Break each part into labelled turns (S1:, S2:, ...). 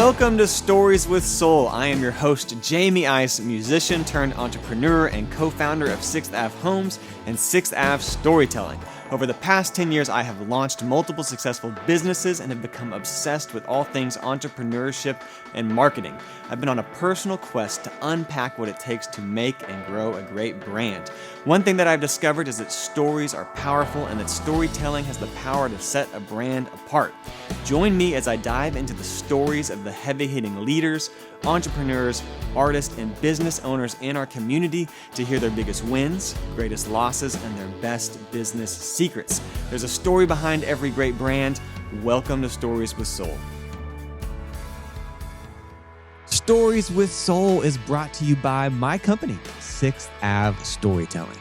S1: Welcome to Stories with Soul. I am your host, Jamey Ice, musician turned entrepreneur and co-founder of 6th Ave Homes and 6th Ave Storytelling. Over the past 10 years, I have launched multiple successful businesses and have become obsessed with all things entrepreneurship and marketing. I've been on a personal quest to unpack what it takes to make and grow a great brand. One thing that I've discovered is that stories are powerful and that storytelling has the power to set a brand apart. Join me as I dive into the stories of the heavy-hitting leaders, entrepreneurs, artists, and business owners in our community to hear their biggest wins, greatest losses, and their best business secrets. There's a story behind every great brand. Welcome to Stories with Soul. Stories with Soul is brought to you by my company, 6th Ave Storytelling.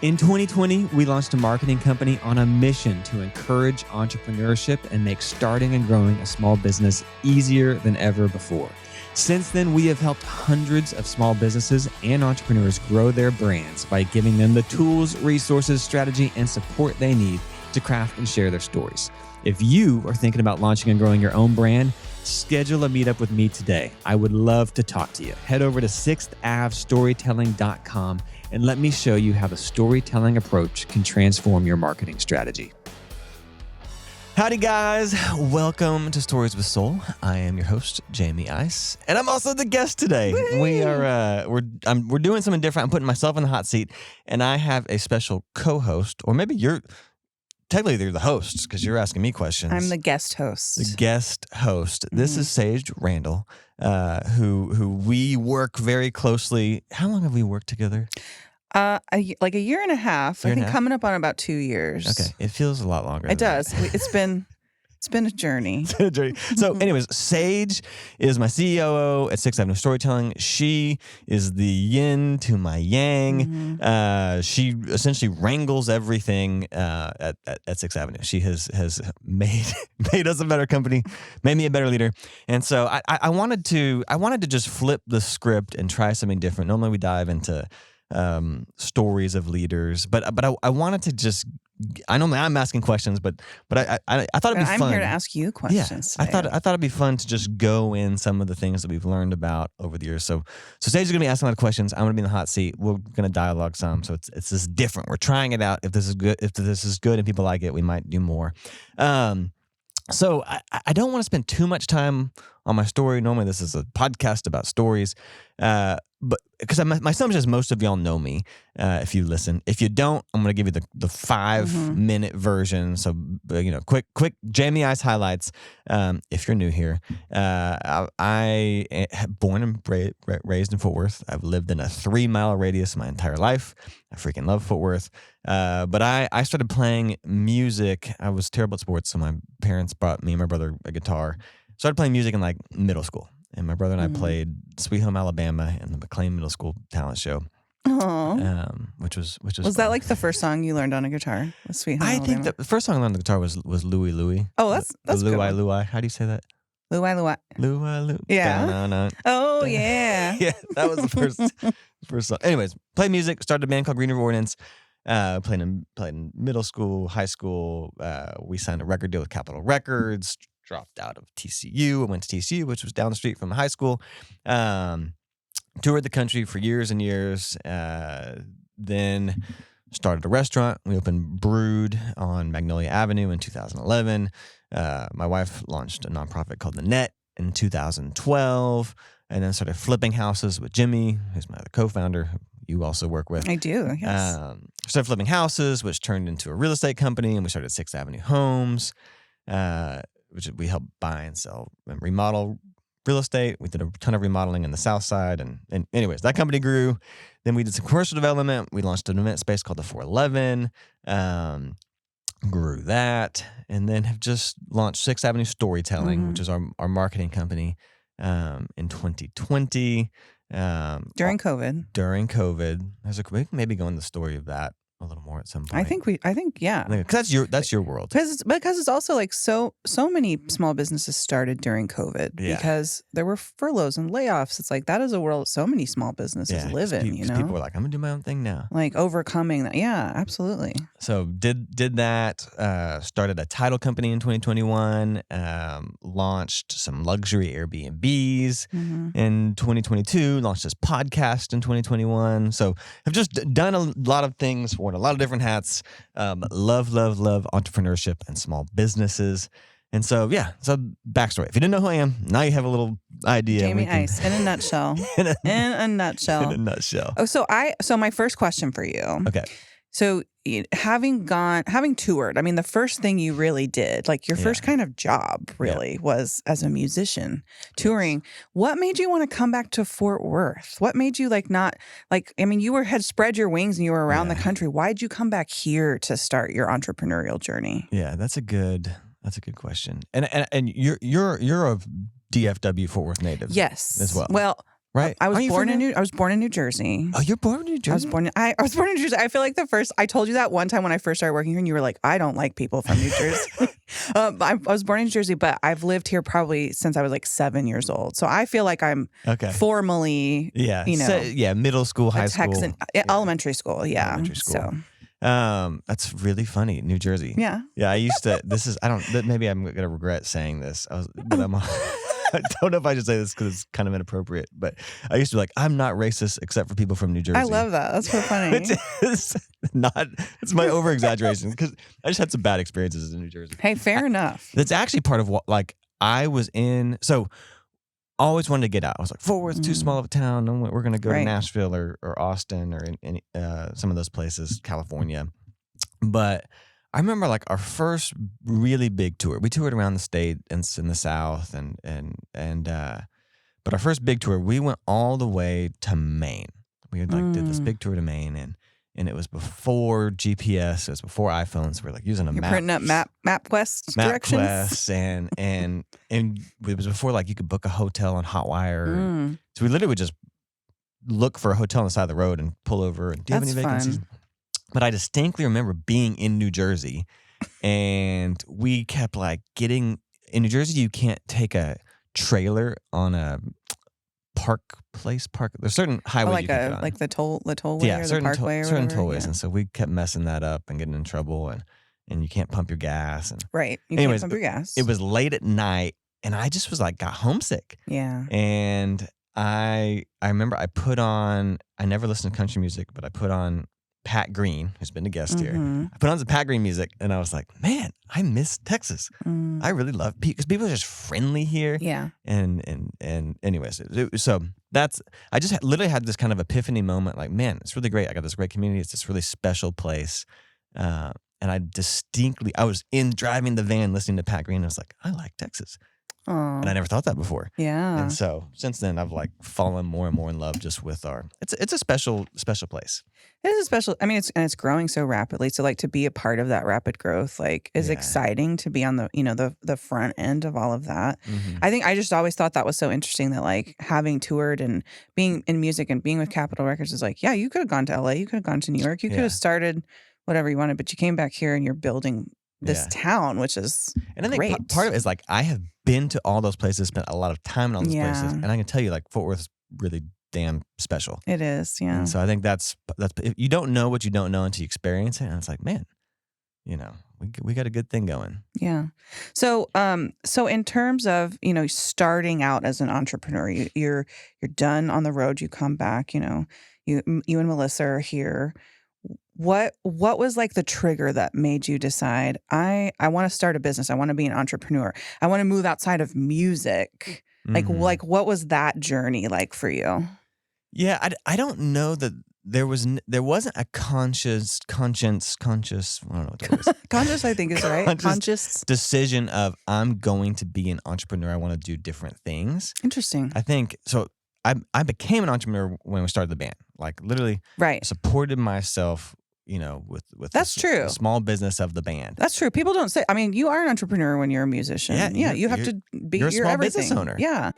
S1: In 2020, we launched a marketing company on a mission to encourage entrepreneurship and make starting and growing a small business easier than ever before. Since then, we have helped hundreds of small businesses and entrepreneurs grow their brands by giving them the tools, resources, strategy, and support they need to craft and share their stories. If you are thinking about launching and growing your own brand, schedule a meetup with me today. I would love to talk to you. Head over to 6thAveStorytelling.com and let me show you how the storytelling approach can transform your marketing strategy. Howdy guys, welcome to Stories with Soul. I am your host, Jamey Ice, and I'm also the guest today.
S2: Woo!
S1: We're doing something different. I'm putting myself in the hot seat, and I have a special co-host, or maybe you're the host because you're asking me questions.
S2: I'm the guest host.
S1: The guest host. Mm-hmm. This is Sage Randall, who we work very closely. How long have we worked together?
S2: Like a year and a half. I think coming up on about 2 years.
S1: Okay, it feels a lot longer.
S2: It does. It's been a journey.
S1: It's been a journey. So, anyways, Sage is my COO at 6th Avenue Storytelling. She is the yin to my yang. Mm-hmm. She essentially wrangles everything at 6th Avenue. She has made us a better company, made me a better leader. And so I wanted to just flip the script and try something different. Normally we dive into stories of leaders, but I wanted to just, I know I'm asking questions, but I thought it'd be fun.
S2: I'm here to ask you questions.
S1: Yeah, I thought it'd be fun to just go in some of the things that we've learned about over the years. So Sage is gonna be asking a lot of questions. I'm gonna be in the hot seat. We're gonna dialogue some. So it's just different. We're trying it out. If this is good and people like it, we might do more. So I don't want to spend too much time on my story. Normally this is a podcast about stories, but because my assumption is most of y'all know me if you listen. If you don't, I'm going to give you the 5-minute version. So quick Jamey Ice highlights. If you're new here, I born and raised in Fort Worth. I've lived in a 3-mile radius my entire life. I freaking love Fort Worth. But I started playing music. I was terrible at sports, so my parents bought me and my brother a guitar. Started playing music in like middle school. And my brother and I played Sweet Home Alabama in the McLean Middle School talent show. Which was
S2: Was
S1: fun.
S2: that like the first song you learned on a guitar? Sweet Home Alabama?
S1: think the first song I learned on the guitar was Louie Louie.
S2: Oh, that's good.
S1: Louie. How do you say that?
S2: Louie.
S1: Louie.
S2: Yeah. Oh yeah.
S1: Yeah, that was the first song. Anyways, played music. Started a band called Green River Ordinance. Played in middle school, high school. We signed a record deal with Capitol Records. Dropped out of TCU. I went to TCU, which was down the street from the high school. Toured the country for years and years. Then started a restaurant. We opened Brood on Magnolia Avenue in 2011. My wife launched a nonprofit called The Net in 2012. And then started flipping houses with Jimmy, who's my other co-founder, who you also work with.
S2: I do, yes.
S1: Started flipping houses, which turned into a real estate company. And we started 6th Avenue Homes, which we help buy and sell and remodel real estate. We did a ton of remodeling in the South Side. And anyways, that company grew. Then we did some commercial development. We launched an event space called the 411. Grew that. And then have just launched 6th Avenue Storytelling, which is our marketing company, in 2020.
S2: During COVID.
S1: We can maybe go into the story of that a little more at some point.
S2: I think, yeah.
S1: Because that's your world.
S2: Because it's also like so many small businesses started during COVID because there were furloughs and layoffs. It's like that is a world so many small businesses live in.
S1: People were like, I'm gonna do my own thing now.
S2: Like overcoming that. Yeah, absolutely.
S1: So did that. Started a title company in 2021. Launched some luxury Airbnbs in 2022. Launched this podcast in 2021. So I've just done a lot of things, worn a lot of different hats. Love entrepreneurship and small businesses. And so, so backstory. If you didn't know who I am, now you have a little idea.
S2: Jamey Ice, in a nutshell. In a nutshell.
S1: In a nutshell.
S2: Oh, so my first question for you.
S1: Okay.
S2: So having toured, I mean, the first thing you really did, like your first kind of job really was as a musician, touring. What made you want to come back to Fort Worth? What made you you had spread your wings and you were around the country. Why'd you come back here to start your entrepreneurial journey?
S1: Yeah, that's a good question. And you're a DFW Fort Worth native.
S2: Yes.
S1: As well.
S2: Well,
S1: right.
S2: I was born in New Jersey.
S1: Oh, you're born in New Jersey?
S2: I was born in New Jersey. I feel like I told you that one time when I first started working here and you were like, I don't like people from New Jersey. I was born in New Jersey, but I've lived here probably since I was like 7 years old. So I feel like I'm formally,
S1: middle school, high school.
S2: Elementary school. Yeah.
S1: Elementary school.
S2: So.
S1: That's really funny. New Jersey.
S2: Yeah.
S1: Yeah. I used to, maybe I'm going to regret saying this. I don't know if I should say this because it's kind of inappropriate, but I used to be like, I'm not racist except for people from New Jersey.
S2: I love that. That's so funny.
S1: It's my over exaggeration because I just had some bad experiences in New Jersey.
S2: Hey, fair enough.
S1: That's actually part of what, I was in. So always wanted to get out. I was like, Fort Worth's too small of a town. We're going to go to Nashville or Austin or in some of those places, California. But I remember our first really big tour. We toured around the state and in the South, but our first big tour, we went all the way to Maine. We did this big tour to Maine, and it was before GPS. It was before iPhones. We were using a map.
S2: You're printing up MapQuest directions.
S1: MapQuest, and it was before you could book a hotel on Hotwire. So we literally would just look for a hotel on the side of the road and pull over. And do you have any vacancies? Fun. But I distinctly remember being in New Jersey, and we kept getting in New Jersey. You can't take a trailer on a park. There's certain highways you can get on.
S2: Like the tollway or the parkway or
S1: certain tollways, and so we kept messing that up and getting in trouble, and you can't pump your gas. And
S2: can't pump your gas.
S1: It was late at night, and I just was got homesick.
S2: Yeah,
S1: and I remember I never listened to country music, but I put on Pat Green, who's been a guest here. I put on some Pat Green music, and I was like, man, I miss Texas. I really love because people are just friendly here.
S2: Yeah.
S1: And anyways, so I just literally had this kind of epiphany moment. Man, it's really great. I got this great community. It's this really special place. And I was driving the van listening to Pat Green. And I was like, I like Texas.
S2: Aww.
S1: And I never thought that before.
S2: Yeah.
S1: And so since then, I've fallen more and more in love just with it's a special place.
S2: It is a special, it's growing so rapidly. So to be a part of that rapid growth, is exciting to be on the front end of all of that. Mm-hmm. I think I just always thought that was so interesting that having toured and being in music and being with Capitol Records is you could have gone to LA, you could have gone to New York, you could have started whatever you wanted, but you came back here and you're building this town, which is
S1: and I think
S2: great.
S1: Part of it is I have been to all those places, spent a lot of time in all those places, and I can tell you Fort Worth is really damn special.
S2: It is, yeah.
S1: And so I think that's if you don't know what you don't know until you experience it, and it's man, we got a good thing going.
S2: Yeah. So in terms of starting out as an entrepreneur, you're done on the road, you come back, you and Melissa are here. What was the trigger that made you decide I want to start a business? I want to be an entrepreneur. I want to move outside of music. What was that journey like for you?
S1: Yeah, I don't know that there wasn't a conscious. I don't know what that is.
S2: Conscious, I think is right. Conscious
S1: decision of I'm going to be an entrepreneur. I want to do different things.
S2: Interesting.
S1: I think so. I became an entrepreneur when we started the band. Literally, supported myself. With
S2: that's true.
S1: The small business of the band.
S2: That's true. People don't say. You are an entrepreneur when you're a musician. Yeah, you have to be.
S1: You're a small
S2: everything.
S1: business owner.
S2: Yeah.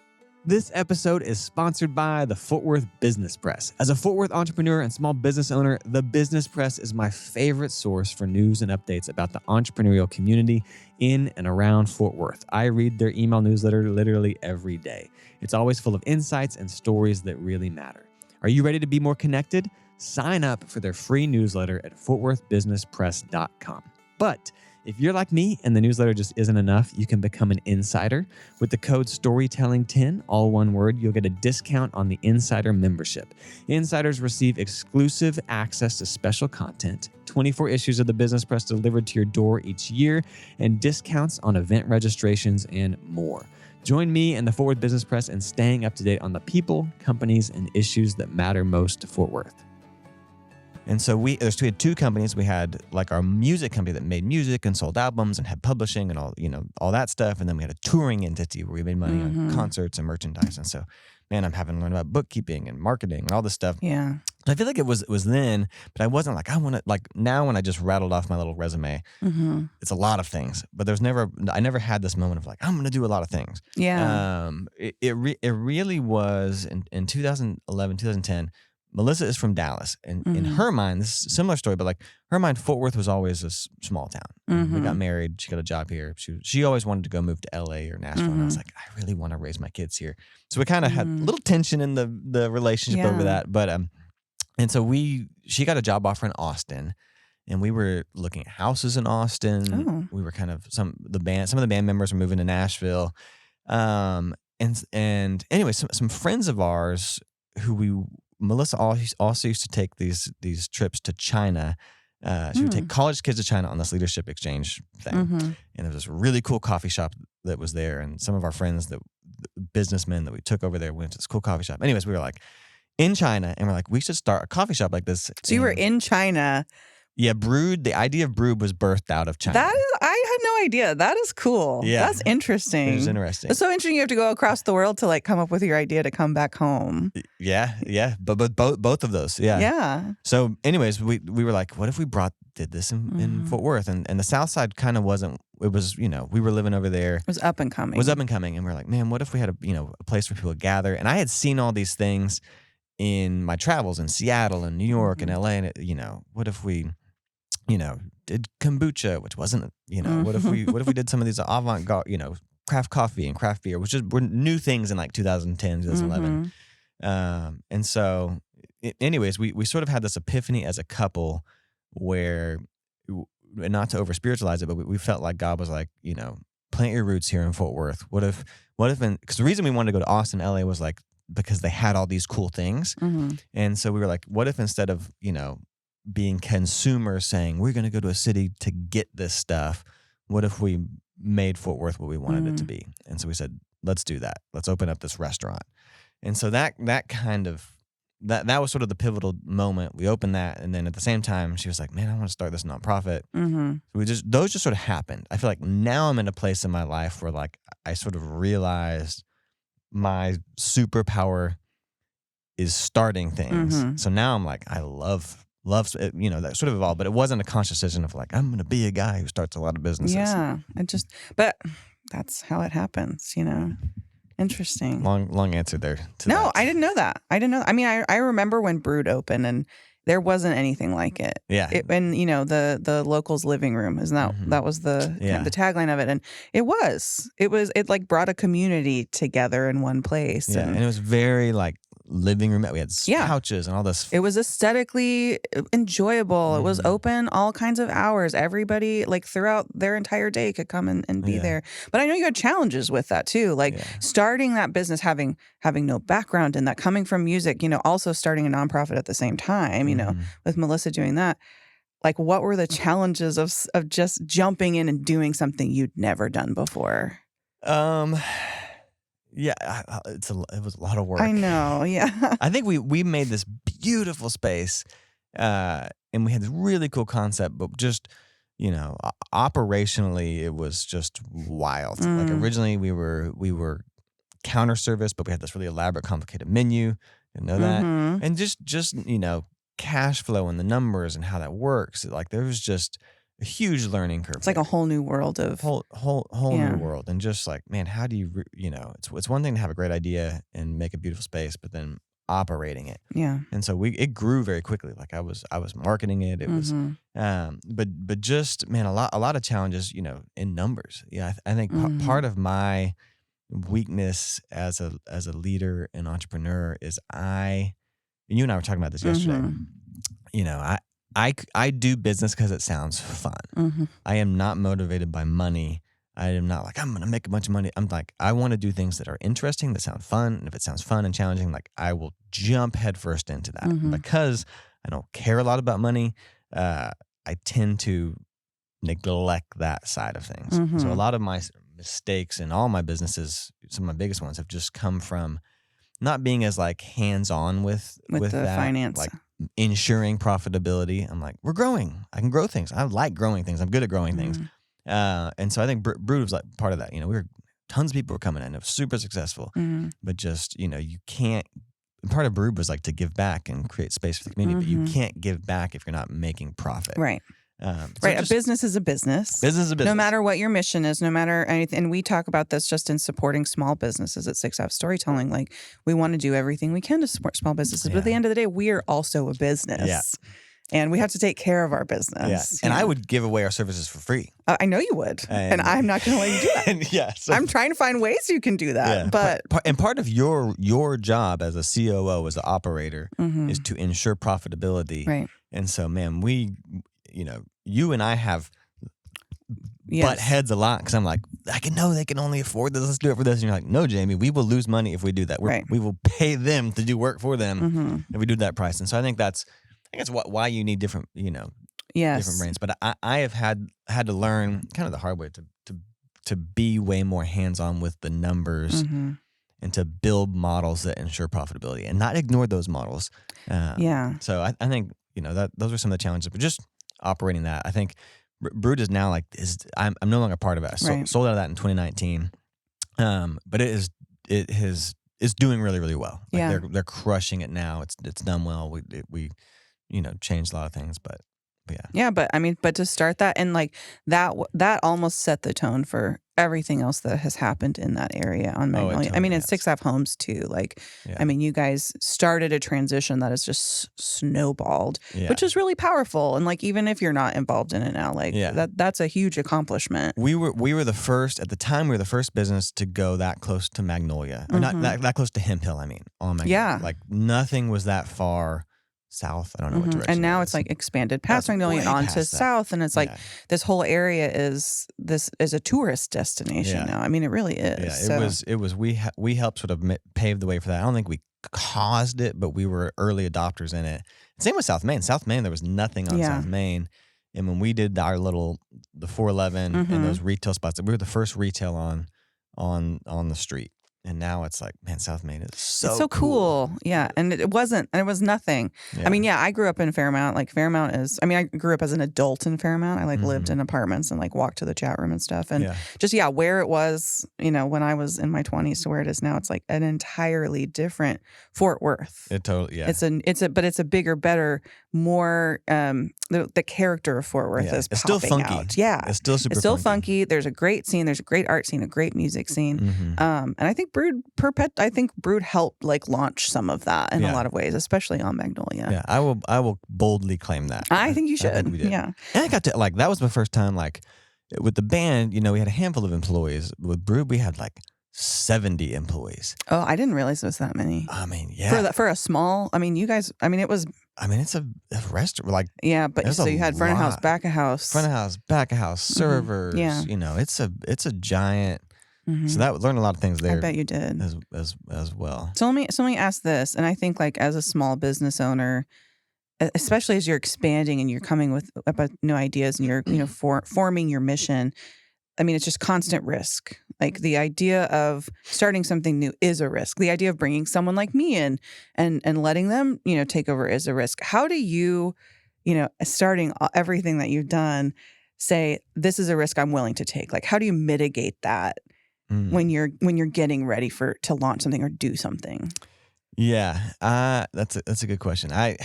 S1: This episode is sponsored by the Fort Worth Business Press. As a Fort Worth entrepreneur and small business owner, the Business Press is my favorite source for news and updates about the entrepreneurial community in and around Fort Worth. I read their email newsletter literally every day. It's always full of insights and stories that really matter. Are you ready to be more connected? Sign up for their free newsletter at fortworthbusinesspress.com. But if you're like me and the newsletter just isn't enough, you can become an insider. With the code STORYTELLING10, all one word, you'll get a discount on the Insider membership. Insiders receive exclusive access to special content, 24 issues of the Business Press delivered to your door each year, and discounts on event registrations and more. Join me and the Fort Worth Business Press in staying up to date on the people, companies, and issues that matter most to Fort Worth. And so we had two companies. We had like our music company that made music and sold albums and had publishing and all that stuff. And then we had a touring entity where we made money on concerts and merchandise. And so, man, I'm having to learn about bookkeeping and marketing and all this stuff.
S2: Yeah.
S1: So I feel like it was then, but I wasn't like, I want to, like now when I just rattled off my little resume, it's a lot of things, but I never had this moment of like, I'm going to do a lot of things.
S2: Yeah.
S1: It really was in 2011, 2010, Melissa is from Dallas, and in her mind, this is a similar story, but like her mind, Fort Worth was always a small town. We got married. She got a job here. She always wanted to go move to LA or Nashville, and I was like, I really want to raise my kids here. So we kind of had a little tension in the relationship over that, but and so she got a job offer in Austin, and we were looking at houses in Austin. We were kind of some of the band members were moving to Nashville, and anyway, some friends of ours who Melissa also used to take these trips to China. She would take college kids to China on this leadership exchange thing. And there was this really cool coffee shop that was there. And some of our friends, businessmen that we took over there, went to this cool coffee shop. Anyways, we were like in China and we're like, we should start a coffee shop like this.
S2: So you were in China.
S1: Yeah, the idea of Brood was birthed out of China.
S2: I had no idea. That is cool.
S1: Yeah.
S2: That's interesting.
S1: It was interesting.
S2: It's so interesting you have to go across the world to like come up with your idea to come back home.
S1: Yeah. But both of those. Yeah.
S2: Yeah.
S1: So anyways, we were like, what if we did this in Fort Worth? And the South Side kind of wasn't, it was, we were living over there.
S2: It was up and coming.
S1: And we were like, man, what if we had a place where people would gather? And I had seen all these things in my travels in Seattle and New York and LA. And what if we did kombucha, which wasn't, what if we did some of these avant-garde, craft coffee and craft beer, which were new things in like 2010, 2011. And so anyways, we sort of had this epiphany as a couple where, and not to over spiritualize it, but we felt like God was like, plant your roots here in Fort Worth. What if, because the reason we wanted to go to Austin, LA was like, because they had all these cool things. And so we were like, what if instead of, being consumers saying we're going to go to a city to get this stuff, what if we made Fort Worth what we wanted it to be? And so we said, let's do that. Let's open up this restaurant. And so that was sort of the pivotal moment. We opened that, and then at the same time, she was like, man, I want to start this nonprofit. So those just sort of happened. I feel like now I'm in a place in my life where like I sort of realized my superpower is starting things. So now I'm like, I love it, that sort of evolved, but it wasn't a conscious decision of like, I'm going to be a guy who starts a lot of businesses.
S2: Yeah. But that's how it happens, Interesting.
S1: Long answer there.
S2: No, I didn't know that. I mean, I remember when Brood opened and there wasn't anything like it.
S1: Yeah.
S2: And the locals' living room, isn't that was the the tagline of it. And it like brought a community together in one place.
S1: Yeah. And it was very like living room. We had couches and all this.
S2: It was aesthetically enjoyable. It was open all kinds of hours. Everybody like throughout their entire day could come and be there. But I know you had challenges with that too. Like starting that business, having no background in that, coming from music, also starting a nonprofit at the same time, with Melissa doing that. Like what were the challenges of just jumping in and doing something you'd never done before?
S1: Yeah, it was a lot of work.
S2: I know, yeah.
S1: I think we made this beautiful space, and we had this really cool concept, but just, operationally, it was just wild. Like originally we were counter service, but we had this really elaborate, complicated menu. You know that, and just cash flow and the numbers and how that works. Like there was just a huge learning curve.
S2: It's like a whole new world of
S1: whole
S2: Yeah.
S1: new world. And just like, man, how do you, it's one thing to have a great idea and make a beautiful space, but then operating it.
S2: Yeah.
S1: And so it grew very quickly. Like I was marketing it. It was, but just, man, a lot of challenges, in numbers. Yeah. I think part of my weakness as a leader and entrepreneur is and you and I were talking about this yesterday. I do business because it sounds fun. I am not motivated by money. I am not like, I'm going to make a bunch of money. I'm like, I want to do things that are interesting, that sound fun. And if it sounds fun and challenging, like I will jump headfirst into that. Because I don't care a lot about money, I tend to neglect that side of things. So a lot of my mistakes in all my businesses, some of my biggest ones, have just come from not being as like hands-on with
S2: the
S1: that,
S2: finance.
S1: like ensuring profitability. I'm like, we're growing. I can grow things. I like growing things. I'm good at growing things. And so I think Brood was like part of that. Tons of people were coming in. It was super successful, but just, you can't, part of Brood was like to give back and create space for the community, but you can't give back if you're not making profit.
S2: Right.
S1: So
S2: A business is a business.
S1: Business is a business.
S2: No matter what your mission is, no matter anything. And we talk about this just in supporting small businesses at 6 F Storytelling. Like we want to do everything we can to support small businesses. But at the end of the day, we are also a business.
S1: Yeah.
S2: And we have to take care of our business.
S1: Yeah. And I would give away our services for free.
S2: I know you would. And I'm not going to let you do that.
S1: So,
S2: I'm trying to find ways you can do that.
S1: Yeah,
S2: but
S1: and part of your job as a COO, as an operator, is to ensure profitability.
S2: Right.
S1: And so, man, you and I have butt heads a lot because I'm like, I know they can only afford this. Let's do it for this. And you're like, no, Jamie, we will lose money if we do that. We will pay them to do work for them if we do that price. And so I think that's why you need different, different brains. But I have had to learn kind of the hard way to be way more hands-on with the numbers and to build models that ensure profitability and not ignore those models. So I think, that those are some of the challenges, but just operating that. I think Brood is now I'm no longer part of it. I sold out of that in 2019. But it's doing really, really well. Like they're crushing it now. It's done well. We changed a lot of things, but yeah.
S2: Yeah, but to start that and like that almost set the tone for everything else that has happened in that area on Magnolia.
S1: Totally
S2: and 6 F Homes too. Like, you guys started a transition that has just snowballed, which is really powerful. And like, even if you're not involved in it now, like that's a huge accomplishment.
S1: We were the first at the time. We were the first business to go that close to Magnolia, or not that close to Hemp Hill. I mean, on Magnolia.
S2: Yeah,
S1: like nothing was that far south. I don't know what direction.
S2: And now it's like expanded past Magnolia and onto south, and it's like this whole area is a tourist destination now. I mean, it really is.
S1: Yeah, it was. We helped sort of pave the way for that. I don't think we caused it, but we were early adopters in it. Same with South Main. South Main, there was nothing on South Main, and when we did the 411 and those retail spots, we were the first retail on the street. And now it's like, man, South Main is so
S2: cool. Yeah. And it was nothing. Yeah. I mean, I grew up in Fairmount. Like Fairmount I grew up as an adult in Fairmount. I lived in apartments and walked to the chat room and stuff. And where it was, when I was in my 20s to where it is now, it's like an entirely different Fort Worth.
S1: It totally,
S2: but it's a bigger, better, more, the character of Fort Worth is
S1: it's
S2: popping
S1: still funky.
S2: out. Yeah.
S1: It's still super
S2: funky. There's a great scene. There's a great art scene, a great music scene. And I think Brood helped launch some of that in a lot of ways, especially on Magnolia.
S1: Yeah, I will boldly claim that.
S2: I think you should.
S1: I think we did.
S2: Yeah.
S1: And I got to that was my first time with the band, we had a handful of employees. With Brood, we had 70 employees.
S2: Oh, I didn't realize it was that many.
S1: I mean, yeah.
S2: For a small, you guys, it was.
S1: It's a restaurant.
S2: But so you had front of house, back of house.
S1: Front of house, back of house, servers.
S2: Yeah.
S1: It's a giant. So that learned a lot of things there.
S2: I bet you did
S1: as well.
S2: So let me ask this, and I think as a small business owner, especially as you're expanding and you're coming with about new ideas and you're forming your mission. It's just constant risk. Like the idea of starting something new is a risk. The idea of bringing someone like me in and letting them take over is a risk. How do you starting everything that you've done say this is a risk I'm willing to take? Like how do you mitigate that? When you're getting ready to launch something or do something?
S1: Yeah, that's a good question. I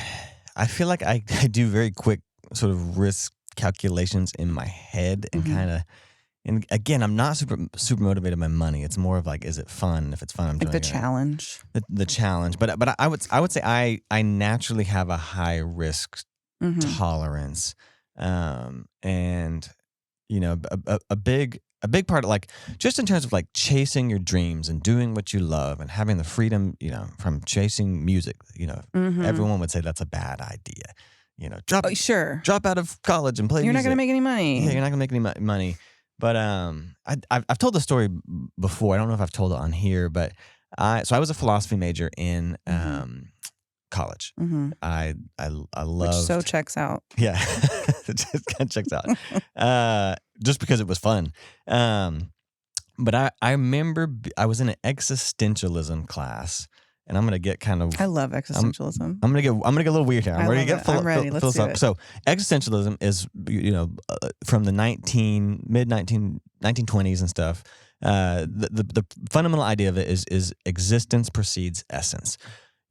S1: feel like I do very quick sort of risk calculations in my head and
S2: Mhm.
S1: kind of. And again, I'm not super motivated by money. It's more of like, is it fun? If it's fun, I'm
S2: Like
S1: doing
S2: the
S1: it.
S2: challenge.
S1: The challenge, but I would say I naturally have a high risk
S2: Mhm.
S1: tolerance, and a big part of like just in terms of like chasing your dreams and doing what you love and having the freedom, from chasing music.
S2: Mhm.
S1: Everyone would say that's a bad idea. Drop
S2: Oh, sure.
S1: drop out of college and play
S2: You're not
S1: music.
S2: gonna make any
S1: Yeah, you're
S2: money.
S1: not gonna make any money. But I've told the story before. I don't know if I've told it on here, but I was a philosophy major in
S2: Mhm.
S1: college.
S2: Mhm.
S1: I
S2: Which so
S1: loved,
S2: checks out.
S1: yeah, it just kind of checks out. Just because it was fun. But I remember I was in an existentialism class, and I'm gonna get kind of
S2: I love
S1: I'm
S2: existentialism.
S1: I'm gonna get a little weird here. I'm
S2: I
S1: ready
S2: love
S1: to get
S2: it. I'm ready. Let's do
S1: philosophical.
S2: it.
S1: So existentialism is from the mid 1920s and stuff. The fundamental idea of it is existence precedes essence.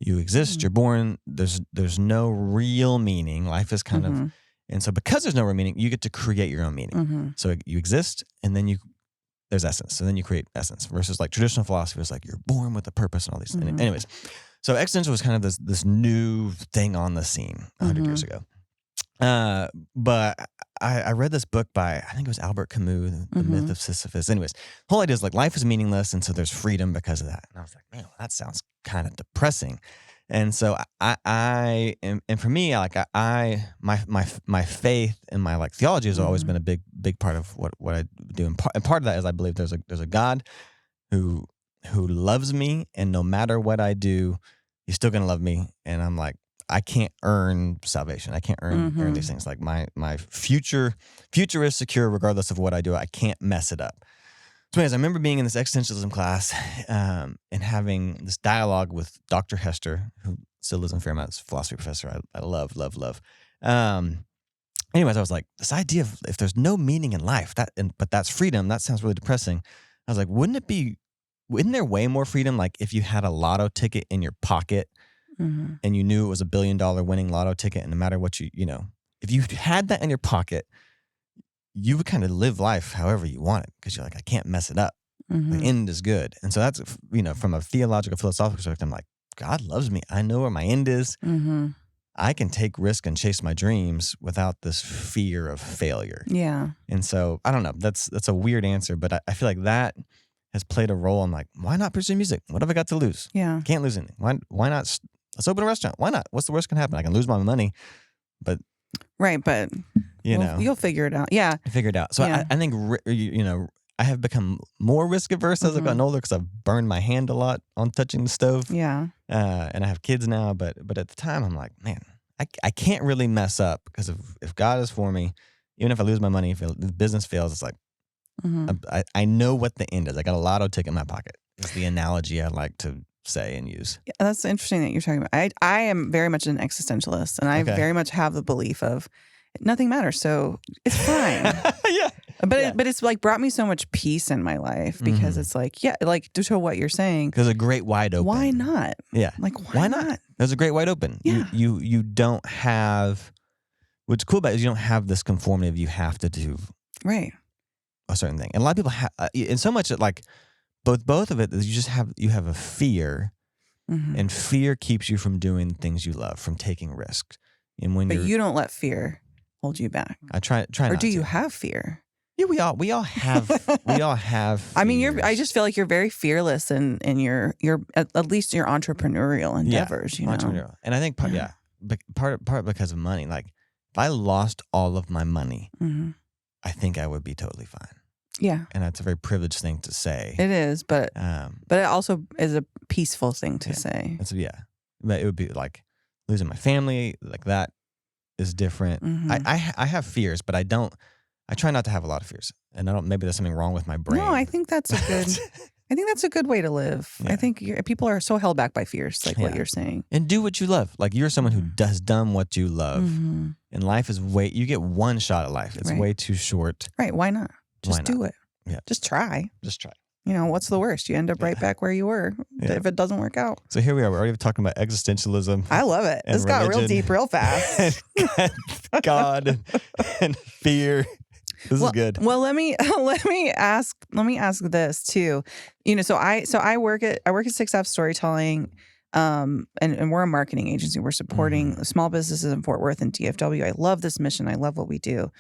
S1: You exist,
S2: Mhm.
S1: you're born. There's no real meaning. Life is kind of,
S2: Mhm.
S1: and so because there's no real meaning, you get to create your own meaning.
S2: Mhm.
S1: So you exist, and then there's essence. So then you create essence. Versus like traditional philosophy is like you're born with a purpose and all these.
S2: Mhm.
S1: Anyways, so existential was kind of this new thing on the scene 100 years
S2: Mhm.
S1: ago. But I read this book by, I think it was Albert Camus, The Myth
S2: Mhm.
S1: of Sisyphus. Anyways, the whole idea is like life is meaningless, and so there's freedom because of that. And I was like, man, that sounds kind of depressing. And so and for me, like my faith and my like theology has always
S2: Mhm.
S1: been a big part of what I do. And part of that is I believe there's a God who loves me, and no matter what I do, he's still gonna love me. And I'm like, I can't earn salvation. I can't earn these
S2: Mhm.
S1: things. Like my future is secure regardless of what I do. I can't mess it up. So anyways, I remember being in this existentialism class, and having this dialogue with Dr. Hester, who still lives in Fairmount, this philosophy professor I love, love, love. Um, anyways, I was like, this idea of if there's no meaning in life, but that's freedom, that sounds really depressing. I was like, wouldn't there way more freedom like if you had a lotto ticket in your pocket
S2: Mhm.
S1: and you knew it was $1 billion winning lotto ticket, and no matter what if you had that in your pocket, you would kind of live life however you want it because you're like, I can't mess it up. The
S2: Mhm.
S1: end is good. And so that's, from a theological, philosophical perspective, I'm like, God loves me. I know where my end is.
S2: Mhm.
S1: I can take risk and chase my dreams without this fear of failure.
S2: Yeah.
S1: And so I don't know. That's a weird answer, but I feel like that has played a role. I'm like, why not pursue music? What have I got to lose?
S2: Yeah.
S1: Can't lose anything. Why not? Let's open a restaurant. Why not? What's the worst can happen? I can lose my money, but
S2: Right, but you'll figure it out. Yeah.
S1: I figured it out. So
S2: Yeah.
S1: I think I have become more risk averse as I've gotten
S2: Mhm.
S1: older because I've burned my hand a lot on touching the stove.
S2: Yeah.
S1: And I have kids now, but at the time I'm like, man, I can't really mess up because if God is for me, even if I lose my money, if the business fails, it's like
S2: Mhm.
S1: I know what the end is. I got a lotto ticket in my pocket. Is the analogy I like to say and use.
S2: Yeah, that's interesting that you're talking about. I am very much an existentialist, and I
S1: Okay.
S2: very much have the belief of nothing matters, so it's fine.
S1: Yeah.
S2: But
S1: Yeah.
S2: but it's like brought me so much peace in my life because
S1: Mhm.
S2: it's like, yeah, like to what you're saying.
S1: There's a great wide open.
S2: Why not?
S1: Yeah.
S2: Like why not?
S1: There's a great wide open.
S2: Yeah.
S1: You don't have. What's cool about it is you don't have this conformity of you have to do
S2: Right.
S1: a certain thing. And a lot of people have, and so much that like both of it is you have a fear,
S2: Mhm.
S1: and fear keeps you from doing things you love, from taking risks. And when
S2: But you don't let fear hold you back.
S1: I try
S2: Or
S1: not
S2: do you
S1: to.
S2: have fear?
S1: Yeah, we all have
S2: I mean, I
S1: fears.
S2: just feel like you're very fearless in your at least your entrepreneurial endeavors, you know.
S1: Entrepreneurial. And I think part because of money. Like if I lost all of my money,
S2: Mhm.
S1: I think I would be totally fine.
S2: Yeah,
S1: And that's a very privileged thing to say.
S2: it is, but
S1: Um,
S2: it also is a peaceful thing to
S1: Yeah.
S2: say.
S1: but it would be like losing my family, like that is different.
S2: Mhm.
S1: I have fears, but I try not to have a lot of fears. And maybe there's something wrong with my brain.
S2: No, I think that's a good. I think that's a good way to live.
S1: Yeah.
S2: I think people are so held back by fears, like what
S1: Yeah.
S2: you're saying.
S1: And do what you love. Like you're someone who
S2: Mhm.
S1: has done what you love.
S2: Mhm.
S1: And life is you get one shot at life. It's
S2: Right.
S1: way too short.
S2: Right? Why not? Just
S1: Why not?
S2: do it.
S1: Yeah.
S2: Just try.
S1: Just try.
S2: what's the worst? You end up right back where you were if it doesn't work out.
S1: So here we are. We're already talking about existentialism.
S2: I love it. This got real deep real fast.
S1: And God and fear. This is good.
S2: Well, let me ask this too. So I work at 6F Storytelling, and we're a marketing agency. We're supporting small businesses in Fort Worth and DFW. I love this mission. I love what we do.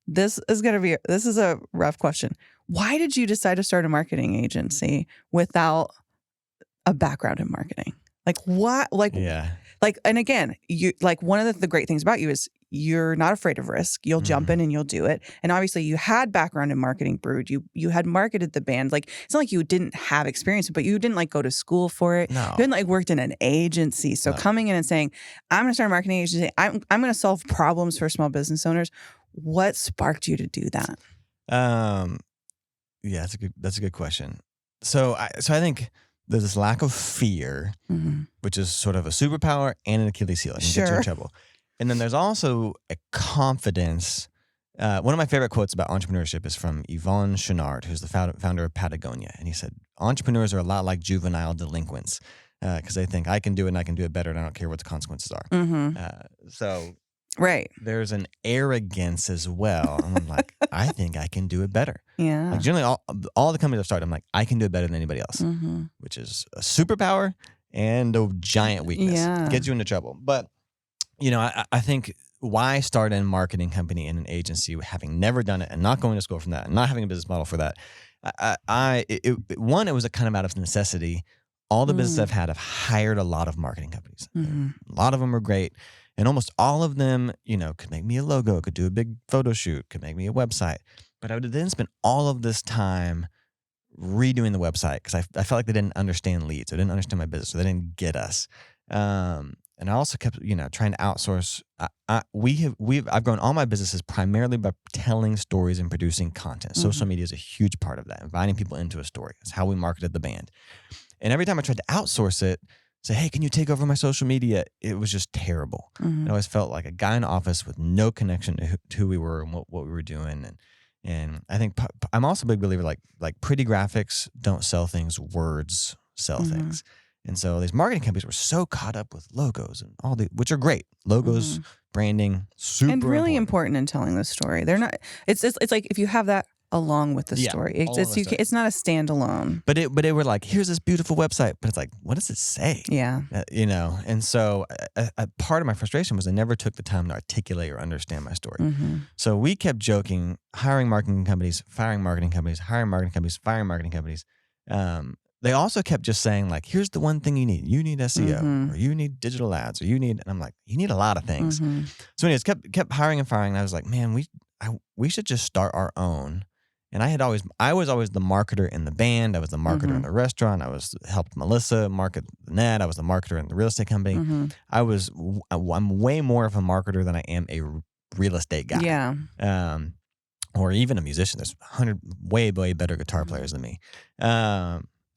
S2: This is a rough question. Why did you decide to start a marketing agency without a background in marketing? Like what? And again, you one of the great things about you is you're not afraid of risk. You'll jump in and you'll do it. And obviously you had background in marketing, Brood. You had marketed the band. Like, it's not like you didn't have experience, but you didn't go to school for it.
S1: No.
S2: You hadn't worked in an agency. So coming in and saying, I'm going to start a marketing agency. I'm going to solve problems for small business owners. What sparked you to do that?
S1: Yeah, that's a good question. So I think there's this lack of fear, which is sort of a superpower and an Achilles heel. It can get you in trouble. And then there's also a confidence. One of my favorite quotes about entrepreneurship is from Yvon Chouinard, who's the founder of Patagonia. And he said, entrepreneurs are a lot like juvenile delinquents because they think, I can do it and I can do it better and I don't care what the consequences are.
S2: Right.
S1: There's an arrogance as well. I'm like, I think I can do it better.
S2: Yeah.
S1: Like generally, all the companies I've started, I'm like, I can do it better than anybody else, which is a superpower and a giant weakness.
S2: Yeah.
S1: Gets you into trouble. But, I think why start a marketing company in an agency having never done it and not going to school from that and not having a business model for that? It was a kind of out of necessity. All the businesses I've had have hired a lot of marketing companies. A lot of them are great. And almost all of them, could make me a logo, could do a big photo shoot, could make me a website. But I would then spend all of this time redoing the website because I felt like they didn't understand leads. They didn't understand my business. So they didn't get us. And I also kept, trying to outsource. I've grown all my businesses primarily by telling stories and producing content. Social media is a huge part of that. Inviting people into a story. That's how we marketed the band. And every time I tried to outsource it, say, hey, can you take over my social media? It was just terrible. I always felt like a guy in the office with no connection to who we were and what we were doing. And I think I'm also a big believer like pretty graphics don't sell things, words sell things. And so these marketing companies were so caught up with logos and which are great. Logos, branding, super
S2: and really important in telling the story. They're not. It's like if you have that along with the story, it's not a standalone.
S1: But they were like, here's this beautiful website, but it's like, what does it say?
S2: Yeah,
S1: And so a part of my frustration was I never took the time to articulate or understand my story. So we kept joking, hiring marketing companies, firing marketing companies, hiring marketing companies, firing marketing companies. They also kept just saying like, here's the one thing you need. You need SEO or you need digital ads or and I'm like, you need a lot of things. So anyways, kept hiring and firing. And I was like, man, we should just start our own. And I was always the marketer in the band. I was the marketer in the restaurant. I helped Melissa market the net. I was the marketer in the real estate company. I'm way more of a marketer than I am a real estate guy.
S2: Yeah.
S1: Or even a musician. There's 100 way better guitar players than me.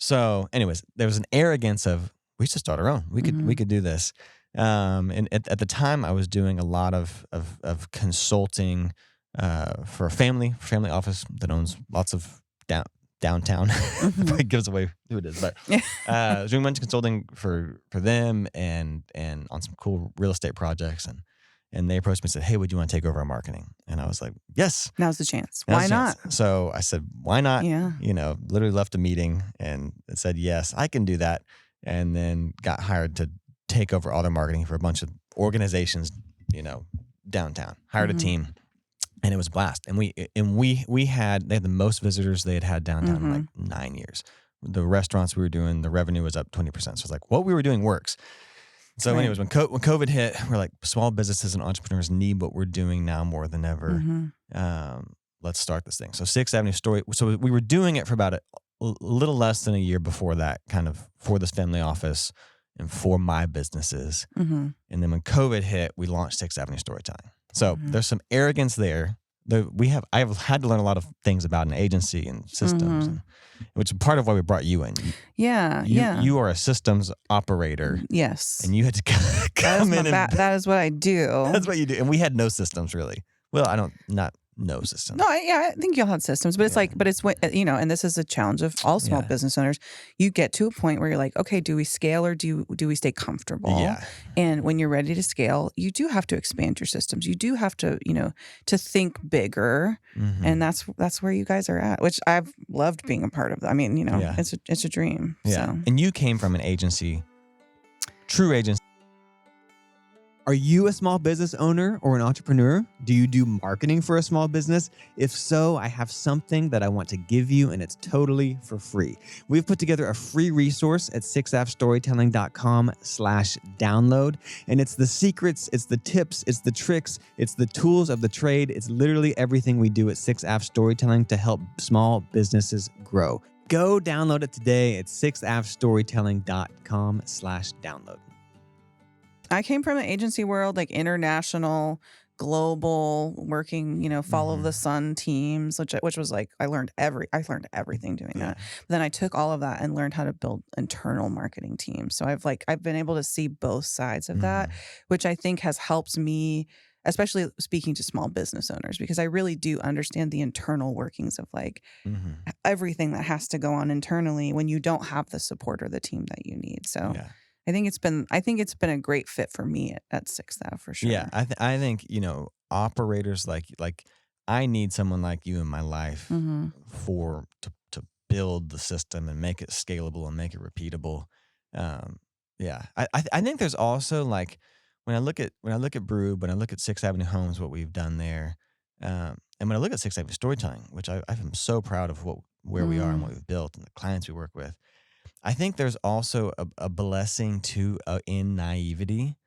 S1: So anyways, there was an arrogance of we should start our own. We could do this. And at the time I was doing a lot of consulting for a family office that owns lots of downtown. It gives away who it is, but I was doing a bunch of consulting for them and on some cool real estate projects and they approached me and said, hey, would you want to take over our marketing? And I was like, yes.
S2: Now's the chance. Why not?
S1: So I said, why not?
S2: Yeah.
S1: Literally left a meeting and said, yes, I can do that. And then got hired to take over all their marketing for a bunch of organizations, downtown. Hired a team. And it was a blast. And they had the most visitors they had downtown in like 9 years. The restaurants we were doing, the revenue was up 20%. So it's like, what we were doing works. So anyways, when COVID hit, we're like, small businesses and entrepreneurs need what we're doing now more than ever. Let's start this thing. So 6th Avenue Story. So we were doing it for about a little less than a year before that, kind of for this family office and for my businesses. And then when COVID hit, we launched 6th Avenue Storytelling. So there's some arrogance there. I've had to learn a lot of things about an agency and systems, which is part of why we brought you in. You are a systems operator.
S2: Yes.
S1: And you had to come in.
S2: That is what I do.
S1: That's what you do. And we had no systems really. Well, no system.
S2: No, I think you'll have systems, but it's
S1: Yeah.
S2: like, but it's when, and this is a challenge of all small
S1: Yeah.
S2: business owners. You get to a point where you're like, okay, do we scale or do we stay comfortable?
S1: Yeah.
S2: And when you're ready to scale, you do have to expand your systems. You do have to, to think bigger,
S1: Mhm.
S2: and that's where you guys are at, which I've loved being a part of. I mean,
S1: Yeah.
S2: it's a dream.
S1: Yeah.
S2: So.
S1: And you came from an agency, true agency.
S3: Are you a small business owner or an entrepreneur? Do you do marketing for a small business? If so, I have something that I want to give you, and it's totally for free. We've put together a free resource at 6appstorytelling.com/download. And it's the secrets, it's the tips, it's the tricks, it's the tools of the trade. It's literally everything we do at 6app Storytelling to help small businesses grow. Go download it today at 6appstorytelling.com/download.
S2: I came from an agency world, like international, global, working, follow the sun teams, which was like I learned everything doing that. But then I took all of that and learned how to build internal marketing teams. So I've been able to see both sides of that, which I think has helped me, especially speaking to small business owners, because I really do understand the internal workings of like everything that has to go on internally when you don't have the support or the team that you need. So.
S1: Yeah.
S2: I think it's been a great fit for me at 6th for sure.
S1: Yeah, I think operators like I need someone like you in my life to build the system and make it scalable and make it repeatable. Yeah, I think there's also like when I look at Brood, when I look at 6th Avenue Homes, what we've done there, and when I look at 6th Avenue Storytelling, which I'm so proud of where we are and what we've built and the clients we work with. I think there's also a blessing too in naivety,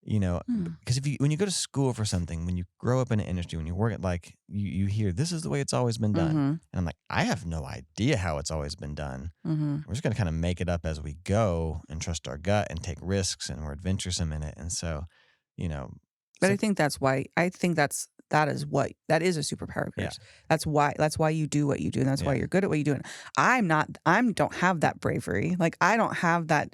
S1: because when you go to school for something, when you grow up in an industry, when you work at like you hear this is the way it's always been done, and I'm like, I have no idea how it's always been done. We're just gonna kind of make it up as we go and trust our gut and take risks, and we're adventuresome in it, and so,
S2: But I think that's why that is a superpower of yours.
S1: Yeah.
S2: That's why you do what you do, and that's why you're good at what you do. And I don't have that bravery. Like I don't have that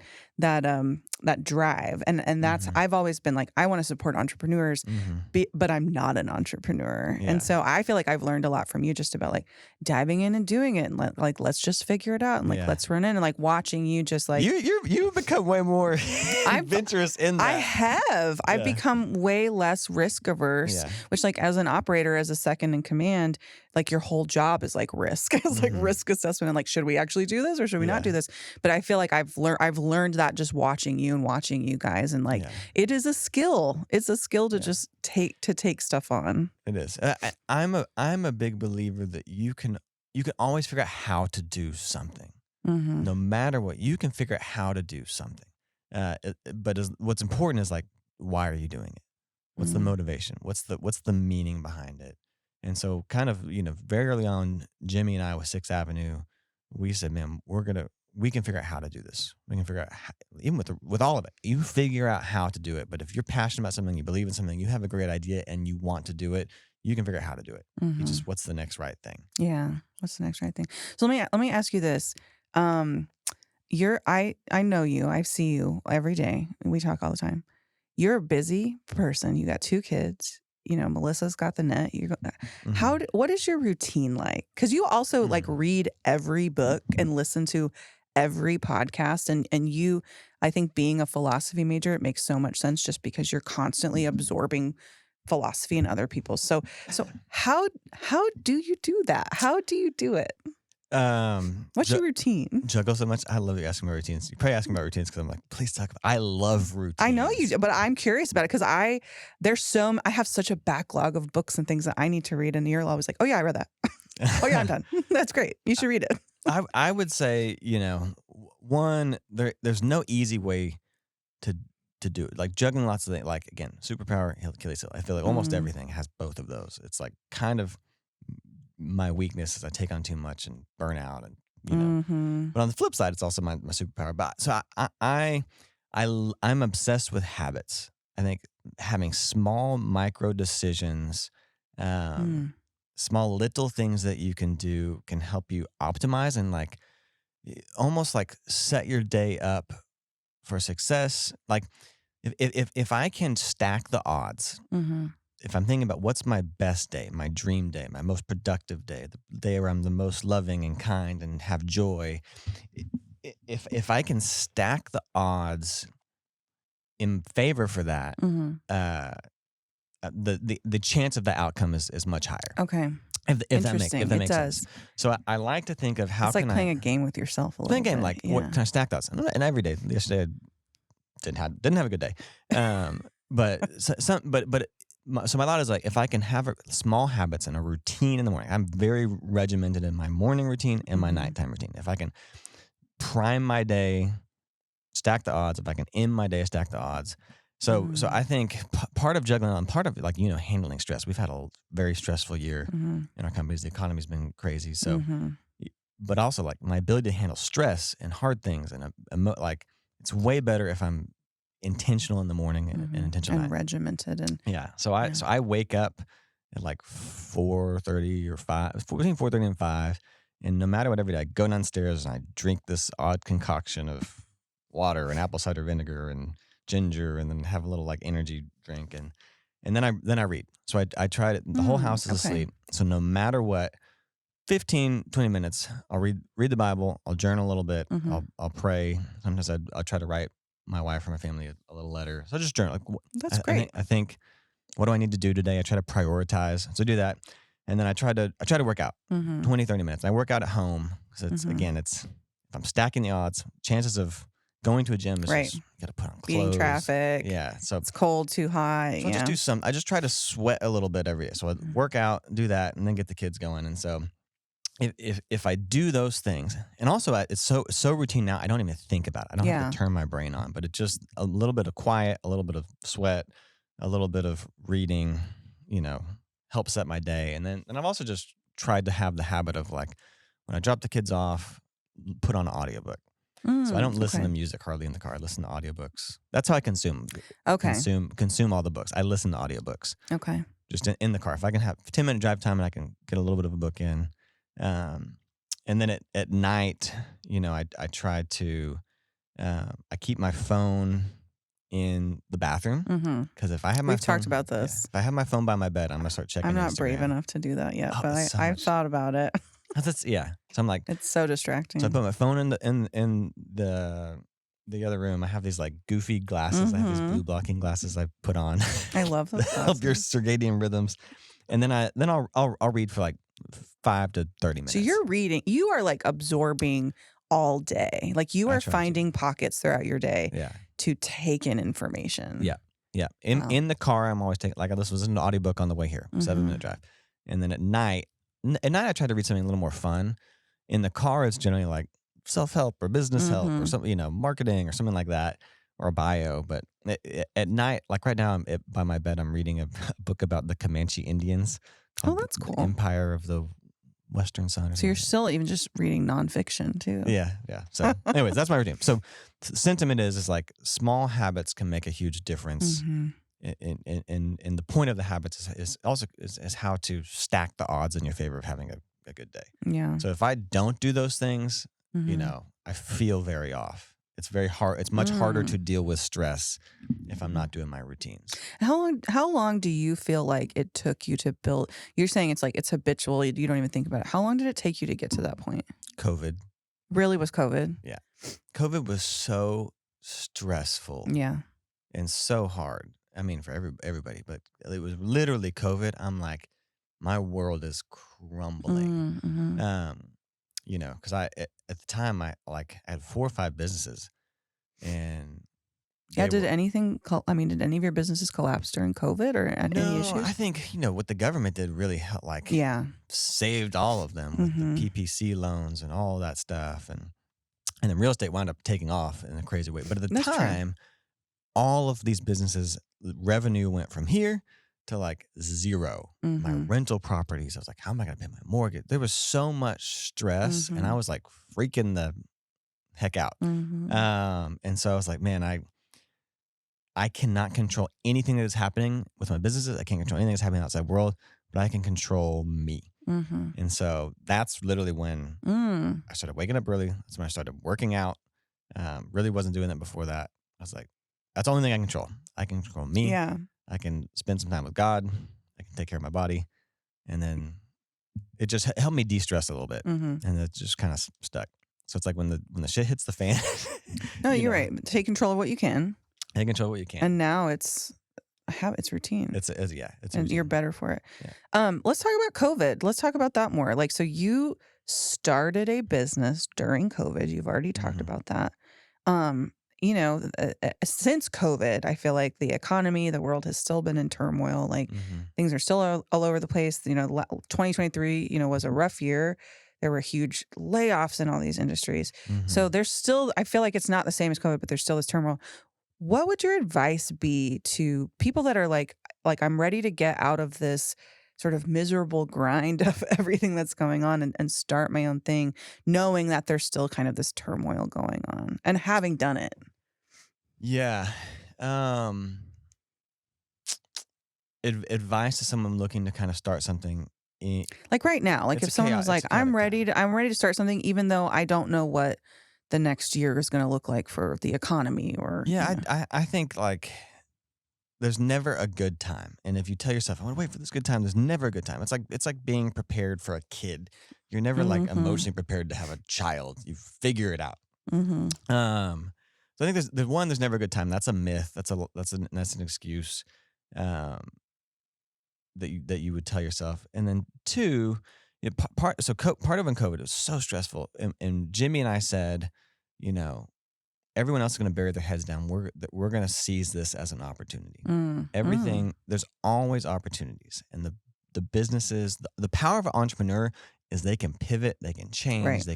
S2: drive. And that's I've always been like, I want to support entrepreneurs, but I'm not an entrepreneur.
S1: Yeah.
S2: And so I feel like I've learned a lot from you just about like diving in and doing it, and let's just figure it out, and like let's run in, and like watching you just like
S1: you've become way more adventurous in that.
S2: I have. I've become way less risk averse, which like as an operator, as a second in command, like your whole job is like risk. It's like risk assessment and like, should we actually do this or should we not do this? But I feel like I've learned that just watching you and watching you guys, and like it is a skill. It's a skill to just take stuff on.
S1: It is. I'm a big believer that you can always figure out how to do something. No matter what, you can figure out how to do something. What's important is like, why are you doing it? What's the motivation? What's the meaning behind it? And so kind of, very early on, Jamey and I with 6th Avenue, we said, man, we can figure out how to do this. We can figure out even with all of it, you figure out how to do it. But if you're passionate about something, you believe in something, you have a great idea and you want to do it, you can figure out how to do it. You just, what's the next right thing?
S2: Yeah. What's the next right thing? So let me ask you this. I know you, I see you every day. We talk all the time. You're a busy person. You got 2 kids. Melissa's got the net. What is your routine like? Because you also like read every book and listen to every podcast, and you, I think being a philosophy major, it makes so much sense just because you're constantly absorbing philosophy and other people's. So how do you do that? How do you do it? What's your routine?
S1: Juggle so much. I love you asking about routines. You probably asking about routines because I'm like, please talk about. I love routines.
S2: I know you do, but I'm curious about it because I have such a backlog of books and things that I need to read, and you're always like, oh yeah, I read that. Oh yeah, I'm done. That's great. You should read it.
S1: I would say, one, there's no easy way to do it. Like juggling lots of things. Like again, superpower, Achilles heel. I feel like almost everything has both of those. It's like kind of my weakness is I take on too much and burn out, and But on the flip side, it's also my superpower. But so I'm obsessed with habits. I think having small micro decisions, small little things that you can do can help you optimize and like almost like set your day up for success. Like if I can stack the odds if I'm thinking about what's my best day, my dream day, my most productive day, the day where I'm the most loving and kind and have joy, if I can stack the odds in favor for that,
S2: Mm-hmm.
S1: the chance of the outcome is much higher.
S2: Okay.
S1: If that
S2: Interesting.
S1: makes
S2: It
S1: sense.
S2: does.
S1: So I like to think of how
S2: It's like
S1: can
S2: playing
S1: I
S2: a game with yourself a little
S1: playing a game
S2: bit.
S1: like
S2: Yeah.
S1: what can I stack those? And every day, yesterday I didn't have a good day. But so my thought is like if I can have small habits and a routine in the morning. I'm very regimented in my morning routine and my
S2: Mhm.
S1: nighttime routine. If I can prime my day, stack the odds. If I can end my day, stack the odds. So I think part of juggling on, part of like handling stress. We've had a very stressful year
S2: Mhm.
S1: in our companies. The economy's been crazy. So,
S2: Mhm.
S1: but also like my ability to handle stress and hard things and like it's way better if I'm intentional in the morning and intentional at
S2: And
S1: night.
S2: regimented and
S1: Yeah. So I wake up at like 4:30 or 5, between 4:30 and 5, and no matter what, every day I go downstairs and I drink this odd concoction of water and apple cider vinegar and ginger, and then have a little like energy drink, and then I read. So I tried it. The whole house is
S2: okay.
S1: asleep. So no matter what, 15, 20 minutes, I'll read the Bible. I'll journal a little bit. I'll pray. Sometimes I'll try to write my wife or my family a little letter. So I just journal. Like,
S2: That's great.
S1: I think, what do I need to do today? I try to prioritize. So do that. And then I try to work out 20, 30 minutes. I work out at home because it's if I'm stacking the odds, chances of going to a gym is just, you got to put on clothes.
S2: Beating traffic.
S1: Yeah. So
S2: it's cold, too hot.
S1: So I just try to sweat a little bit every day. So I work out, do that, and then get the kids going. And so if I do those things, and also it's so routine now, I don't even think about it. I don't have to turn my brain on, but it's just a little bit of quiet, a little bit of sweat, a little bit of reading, helps set my day. And I've also just tried to have the habit of like when I drop the kids off, put on an audiobook. So I don't listen to music hardly in the car. I listen to audiobooks. That's how I consume.
S2: Okay.
S1: Consume all the books. I listen to audiobooks.
S2: Okay.
S1: Just in the car. If I can have 10-minute drive time and I can get a little bit of a book in. And then at night, I try to, I keep my phone in the bathroom because if I have my
S2: We've talked about this.
S1: if I have my phone by my bed, I'm gonna start checking.
S2: I'm not
S1: Instagram.
S2: brave enough to do that yet, but
S1: so
S2: I've thought about it.
S1: Yeah. So I'm like,
S2: it's so distracting.
S1: So I put my phone in the other room. I have these like goofy glasses. I have these blue blocking glasses I put on.
S2: I love those.
S1: Help your circadian rhythms. And then I'll read for like 5 to 30 minutes.
S2: So you're reading. You are like absorbing all day. Like you are finding pockets throughout your day to take in information.
S1: Yeah. Yeah. In the car, I'm always taking, like this was an audiobook on the way here, 7-minute drive. And then at night I try to read something a little more fun. In the car, it's generally like self-help or business help or something, marketing or something like that, or a bio. But at night, like right now, by my bed, I'm reading a book about the Comanche Indians.
S2: Oh, that's cool.
S1: The Empire of the Western Sun.
S2: So you're still even just reading nonfiction too.
S1: Yeah. So anyways, that's my routine. So sentiment is like small habits can make a huge difference. And the point of the habits is also how to stack the odds in your favor of having a good day.
S2: Yeah.
S1: So if I don't do those things, I feel very off. It's very hard. It's much harder to deal with stress if I'm not doing my routines.
S2: How long do you feel like it took you to build? You're saying it's like it's habitual. You don't even think about it. How long did it take you to get to that point?
S1: COVID.
S2: Really was COVID?
S1: Yeah. COVID was so stressful.
S2: Yeah.
S1: And so hard. I mean, for everybody, but it was literally COVID. I'm like, my world is crumbling. Because at the time I had 4 or 5 businesses, and
S2: did anything? Did any of your businesses collapse during COVID or any issues?
S1: I think what the government did really help, saved all of them with the PPC loans and all that stuff, and then real estate wound up taking off in a crazy way. But at the time, all of these businesses, revenue went from here to like 0. My rental properties, I was like, how am I going to pay my mortgage? There was so much stress, and I was like freaking the heck out. And so I was like, man, I cannot control anything that is happening with my businesses. I can't control anything that's happening outside the world, but I can control me. And so that's literally when I started waking up early. That's when I started working out. Really wasn't doing that before that. I was like, that's the only thing I control. I can control me.
S2: Yeah.
S1: I can spend some time with God. I can take care of my body. And then it just helped me de-stress a little bit.
S2: Mm-hmm.
S1: And it just kind of stuck. So it's like when the shit hits the fan.
S2: No,
S1: you
S2: you're
S1: know,
S2: right. Take control of what you can.
S1: Take control what you can.
S2: And now it's routine.
S1: It's
S2: and
S1: routine.
S2: you're better for it.
S1: Yeah.
S2: Let's talk about COVID. Let's talk about that more. Like, so you started a business during COVID. You've already talked about that. Since COVID, I feel like the economy, the world has still been in turmoil. Like things are still all over the place. 2023, was a rough year. There were huge layoffs in all these industries. So there's still, I feel like it's not the same as COVID, but there's still this turmoil. What would your advice be to people that are like I'm ready to get out of this sort of miserable grind of everything that's going on and start my own thing, knowing that there's still kind of this turmoil going on and having done it?
S1: Yeah. Advice to someone looking to kind of start something.
S2: Like right now, like if someone was like, I'm ready to start something, even though I don't know what the next year is going to look like for the economy or.
S1: Yeah, I think like there's never a good time. And if you tell yourself, I want to wait for this good time, there's never a good time. It's like being prepared for a kid. You're never like emotionally prepared to have a child. You figure it out. So I think there's never a good time. That's a myth. That's an excuse that you would tell yourself. And then two, part of when COVID was so stressful, and Jamey and I said, everyone else is going to bury their heads down. We're going to seize this as an opportunity. Everything, there's always opportunities, and the businesses, the power of an entrepreneur is they can pivot, they can change,
S2: right.
S1: they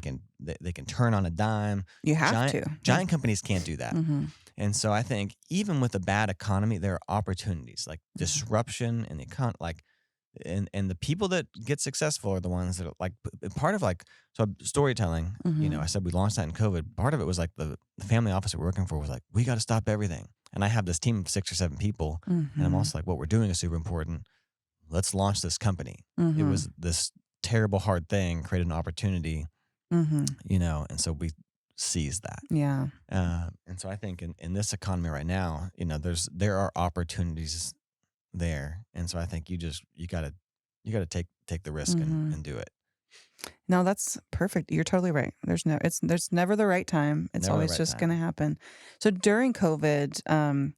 S1: can turn on a dime.
S2: You have to.
S1: Giant companies can't do that. And so I think even with a bad economy, there are opportunities like disruption and and the people that get successful are the ones that are like part of storytelling. I said we launched that in COVID. Part of it was like the family office that we're working for was like, we got to stop everything. And I have this team of 6 or 7 people, and I'm also like, what we're doing is super important. Let's launch this company. It was this terrible, hard thing, created an opportunity, and so we seized that.
S2: Yeah.
S1: And so I think in this economy right now, there are opportunities there. And so I think you gotta take the risk and do it. No,
S2: that's perfect. You're totally right. There's never the right time. It's
S1: Never
S2: always
S1: the right
S2: just
S1: time.
S2: going to happen. So during COVID,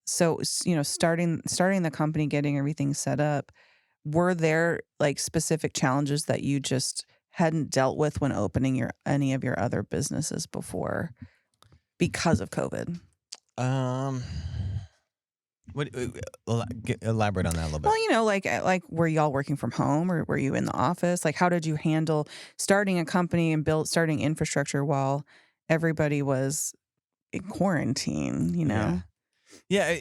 S2: starting the company, getting everything set up, were there like specific challenges that you just hadn't dealt with when opening any of your other businesses before because of COVID?
S1: Elaborate on that a little bit.
S2: Well, like were y'all working from home or were you in the office? Like, how did you handle starting a company and starting infrastructure while everybody was in quarantine?
S1: Yeah.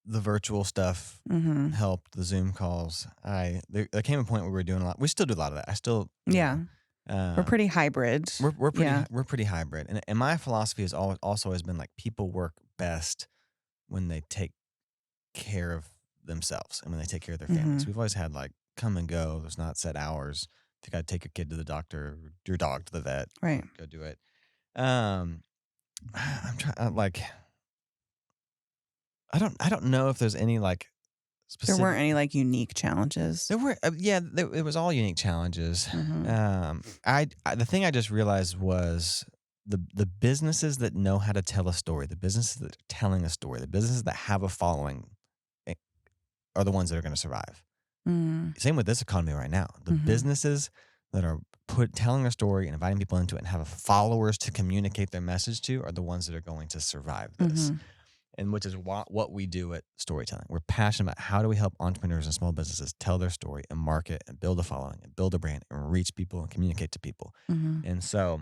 S1: The virtual stuff helped. The Zoom calls. There came a point where we were doing a lot. We still do a lot of that. I still.
S2: We're pretty hybrid.
S1: We're pretty hybrid, and my philosophy has also always been like people work best when they take care of themselves and when they take care of their families. We've always had like come and go. There's not set hours. If you got to take your kid to the doctor, your dog to the vet,
S2: right?
S1: Go do it. I'm trying like. I don't know if there's any like specific.
S2: There weren't any like unique challenges.
S1: There were, it was all unique challenges. The thing I just realized was the businesses that know how to tell a story, the businesses that are telling a story, the businesses that have a following, are the ones that are going to survive. Same with this economy right now. The businesses that are telling a story and inviting people into it and have followers to communicate their message to are the ones that are going to survive this. And which is what we do at Storytelling. We're passionate about how do we help entrepreneurs and small businesses tell their story and market and build a following and build a brand and reach people and communicate to people. And so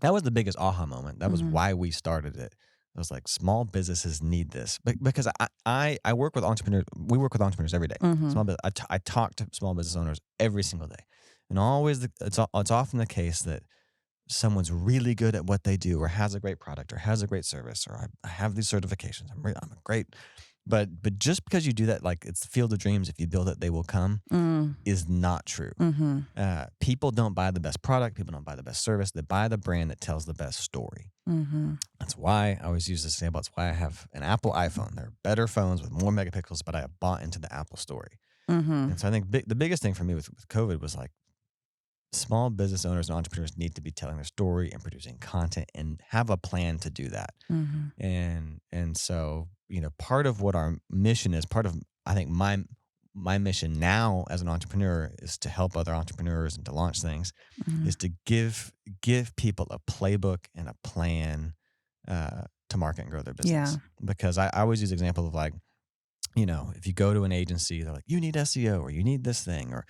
S1: that was the biggest aha moment. That was why we started it. I was like, small businesses need this because I work with entrepreneurs. We work with entrepreneurs every day. Small business, I talk to small business owners every single day, and always it's often the case that someone's really good at what they do or has a great product or has a great service or I have these certifications. I'm a great, but just because you do that, like it's the field of dreams. If you build it, they will come is not true. People don't buy the best product. People don't buy the best service. They buy the brand that tells the best story.
S2: Mm-hmm.
S1: That's why I always use this example. That's why I have an Apple iPhone. There are better phones with more megapixels, but I bought into the Apple story.
S2: Mm-hmm.
S1: And so I think the biggest thing for me with COVID was like small business owners and entrepreneurs need to be telling their story and producing content and have a plan to do that.
S2: Mm-hmm.
S1: And so, part of what our mission is, part of I think my mission now as an entrepreneur is to help other entrepreneurs and to launch things,
S2: Mm-hmm.
S1: is to give people a playbook and a plan to market and grow their business. Because I always use the example of like, if you go to an agency, they're like, you need SEO or you need this thing or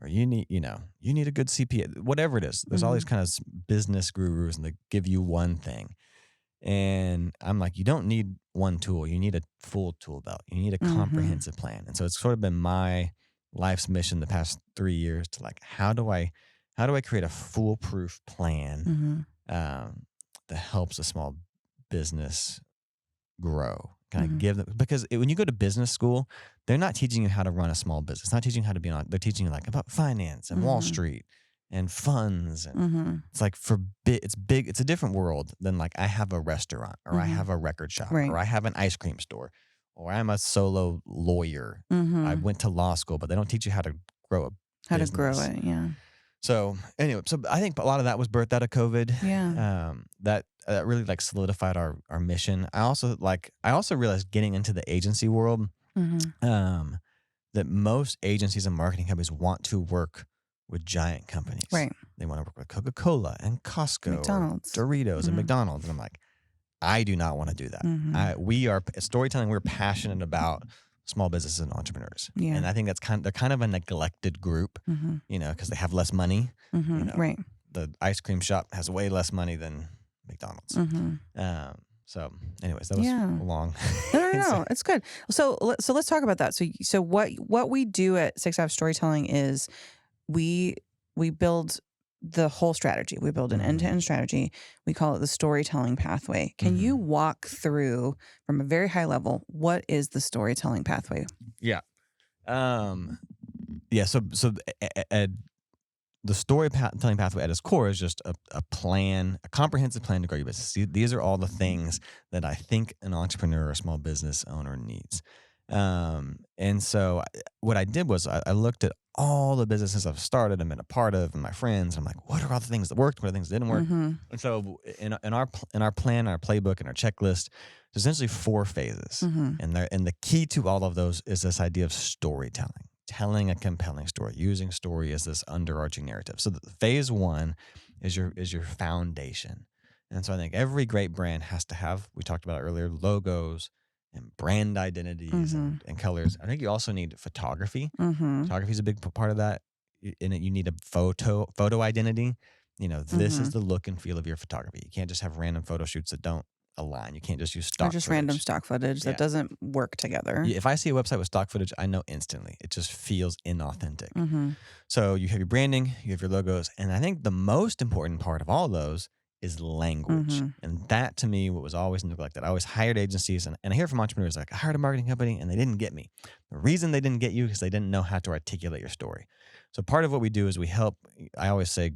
S1: you need, you need a good CPA, whatever it is. There's all these kind of business gurus and they give you one thing. And I'm like, you don't need one tool. You need a full tool belt. You need a comprehensive plan. And so it's sort of been my life's mission the past 3 years to like, how do I create a foolproof plan that helps a small business grow? Kind of give them, because when you go to business school, they're not teaching you how to run a small business. Not teaching you how to they're teaching you like about finance and Wall Street and funds. And it's like it's big. It's a different world than like I have a restaurant or I have a record shop or I have an ice cream store or I'm a solo lawyer. I went to law school, but they don't teach you how to grow a business.
S2: To grow it. Yeah.
S1: So anyway, I think a lot of that was birthed out of COVID.
S2: Yeah.
S1: That really like solidified our mission. I also realized getting into the agency world, that most agencies and marketing companies want to work with giant companies.
S2: Right.
S1: They want to work with Coca-Cola and Costco,
S2: McDonald's.
S1: or Doritos and McDonald's. And I'm like, I do not want to do that. We are storytelling. We're passionate about small businesses and entrepreneurs.
S2: Yeah.
S1: And I think they're kind of a neglected group, because they have less money.
S2: Right.
S1: The ice cream shop has way less money than McDonald's. So anyways, that was long.
S2: No, it's good. So let's talk about that. So what we do at 6 Ave Storytelling is we build the whole strategy. We build an end-to-end strategy. We call it the storytelling pathway. Can you walk through from a very high level, what is the storytelling pathway?
S1: Yeah. So the storytelling pathway at its core is just a plan, a comprehensive plan to grow your business. These are all the things that I think an entrepreneur or small business owner needs. And so what I did was I looked at all the businesses I've started and been a part of and my friends. And I'm like, what are all the things that worked? What are the things that didn't work? And so in our plan, our playbook, and our checklist, there's essentially 4 phases. And the key to all of those is this idea of storytelling. Telling a compelling story, using story as this underarching narrative. So phase 1 is your foundation. And so I think every great brand has to have, we talked about it earlier, logos and brand identities and colors. I think you also need photography. Photography is a big part of that. In it, you need a photo identity. This is the look and feel of your photography. You can't just have random photo shoots that don't align. You can't just use stock footage.
S2: Random stock footage that doesn't work together.
S1: If I see a website with stock footage, I know instantly. It just feels inauthentic. So you have your branding, you have your logos, and I think the most important part of all those is language. And that to me, what was always neglected. I always hired agencies, and I hear from entrepreneurs like, I hired a marketing company and they didn't get me. The reason they didn't get you is they didn't know how to articulate your story. So part of what we do is we help, I always say,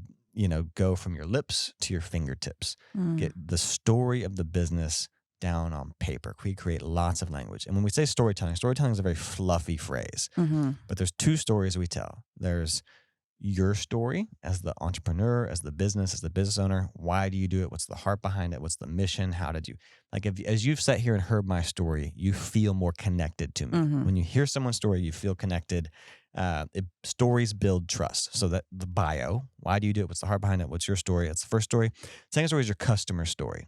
S1: go from your lips to your fingertips. Get the story of the business down on paper. We create lots of language. And when we say storytelling is a very fluffy phrase. But there's 2 stories we tell. There's your story as the entrepreneur, as the business owner. Why do you do it? What's the heart behind it? What's the mission? How did you, as you've sat here and heard my story, you feel more connected to me. When you hear someone's story, you feel connected. Stories build trust. So that the bio, why do you do it? What's the heart behind it? What's your story? That's the first story. Second story is your customer story.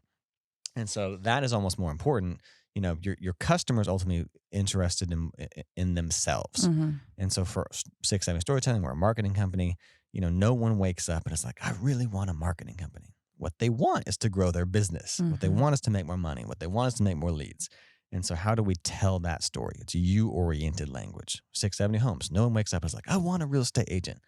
S1: And so that is almost more important. Your customer's ultimately interested in themselves. And so for 6 Ave Storytelling, we're a marketing company. No one wakes up and it's like, I really want a marketing company. What they want is to grow their business. What they want is to make more money. What they want is to make more leads. And so how do we tell that story? It's you-oriented language. 6th Avenue Homes. No one wakes up and is like, I want a real estate agent.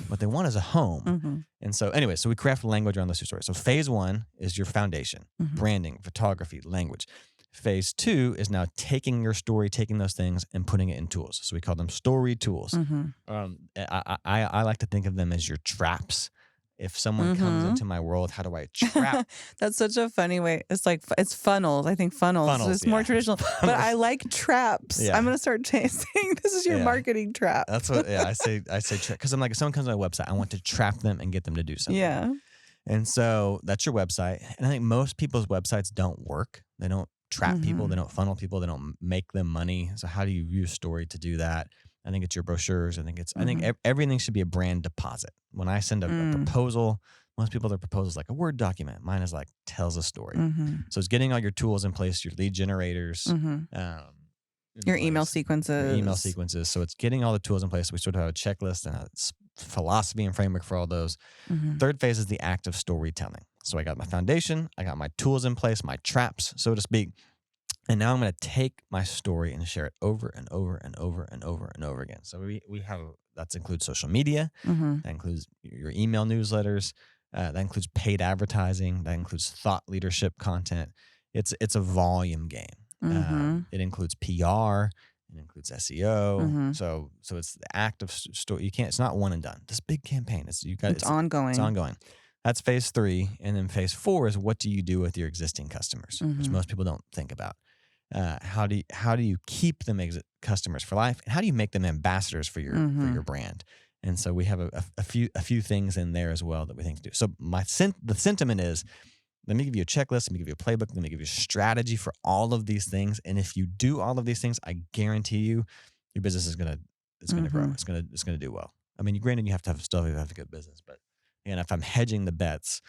S1: What they want is a home. And so anyway, so we craft language around those 2 stories. So phase 1 is your foundation, branding, photography, language. Phase 2 is now taking your story, taking those things and putting it in tools. So we call them story tools. I like to think of them as your traps If someone comes
S2: Mhm.
S1: into my world, how do I trap
S2: That's such a funny way. It's like it's funnels. I think funnels.
S1: funnels?
S2: It's more
S1: Yeah.
S2: traditional, but I like traps.
S1: Yeah.
S2: I'm gonna start saying this is your
S1: Yeah.
S2: marketing trap.
S1: That's what, yeah, I say trap because I'm like, if someone comes to my website, I want to trap them and get them to do something.
S2: Yeah.
S1: And so that's your website. And I think most people's websites don't work. They don't trap people.
S2: Mhm.
S1: They don't funnel people. They don't make them money. So how do you use story to do that? I think it's your brochures. I think everything should be a brand deposit. When I send a proposal, most people, their proposal is like a Word document. Mine is like tells a story.
S2: Mhm.
S1: So it's getting all your tools in place, your lead generators,
S2: Mhm.
S1: in
S2: Your email
S1: place,
S2: sequences.
S1: your email sequences. So it's getting all the tools in place. We sort of have a checklist and a philosophy and framework for all those.
S2: Mhm.
S1: Third phase is the act of storytelling. So I got my foundation, I got my tools in place, my traps, so to speak. And now I'm going to take my story and share it over and over and over and over and over again. So we have, that includes social media,
S2: Mhm.
S1: that includes your email newsletters, that includes paid advertising, that includes thought leadership content. It's a volume game.
S2: Mhm.
S1: It includes PR, it includes SEO.
S2: Mhm.
S1: So it's the act of story. You can't. It's not one and done. This big campaign. It's
S2: ongoing.
S1: It's ongoing. That's phase 3, and then phase 4 is what do you do with your existing customers, which
S2: Mhm.
S1: most people don't think about. How do you keep them customers for life, and how do you make them ambassadors for your brand? And so we have a few things in there as well that we think to do. So the sentiment is, let me give you a checklist, let me give you a playbook, let me give you a strategy for all of these things. And if you do all of these things, I guarantee you, your business is gonna grow. It's gonna do well. I mean, granted, you have to have stuff, you have to have a good business, but again, if I'm hedging the bets,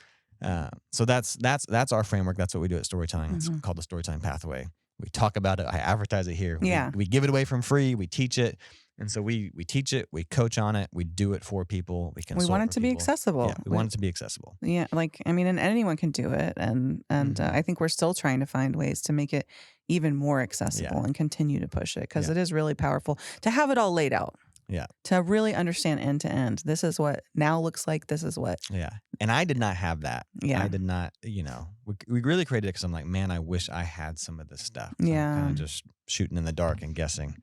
S1: so that's our framework. That's what we do at Storytelling. It's called the Storytelling Pathway. We talk about it. I advertise it here.
S2: Yeah.
S1: We give it away from free. We teach it. And so we teach it, we coach on it, we do it for people, we consult
S2: We want it
S1: for
S2: to be
S1: people.
S2: accessible.
S1: Yeah, we want it to be accessible.
S2: Yeah, like I mean, and anyone can do it, and I think we're still trying to find ways to make it even more accessible and continue to push it because it is really powerful to have it all laid out.
S1: Yeah.
S2: To really understand end to end. This is what now looks like. This is what.
S1: Yeah. And I did not have that.
S2: Yeah.
S1: I did not, we really created it because I'm like, man, I wish I had some of this stuff.
S2: Yeah.
S1: I'm kind of just shooting in the dark and guessing,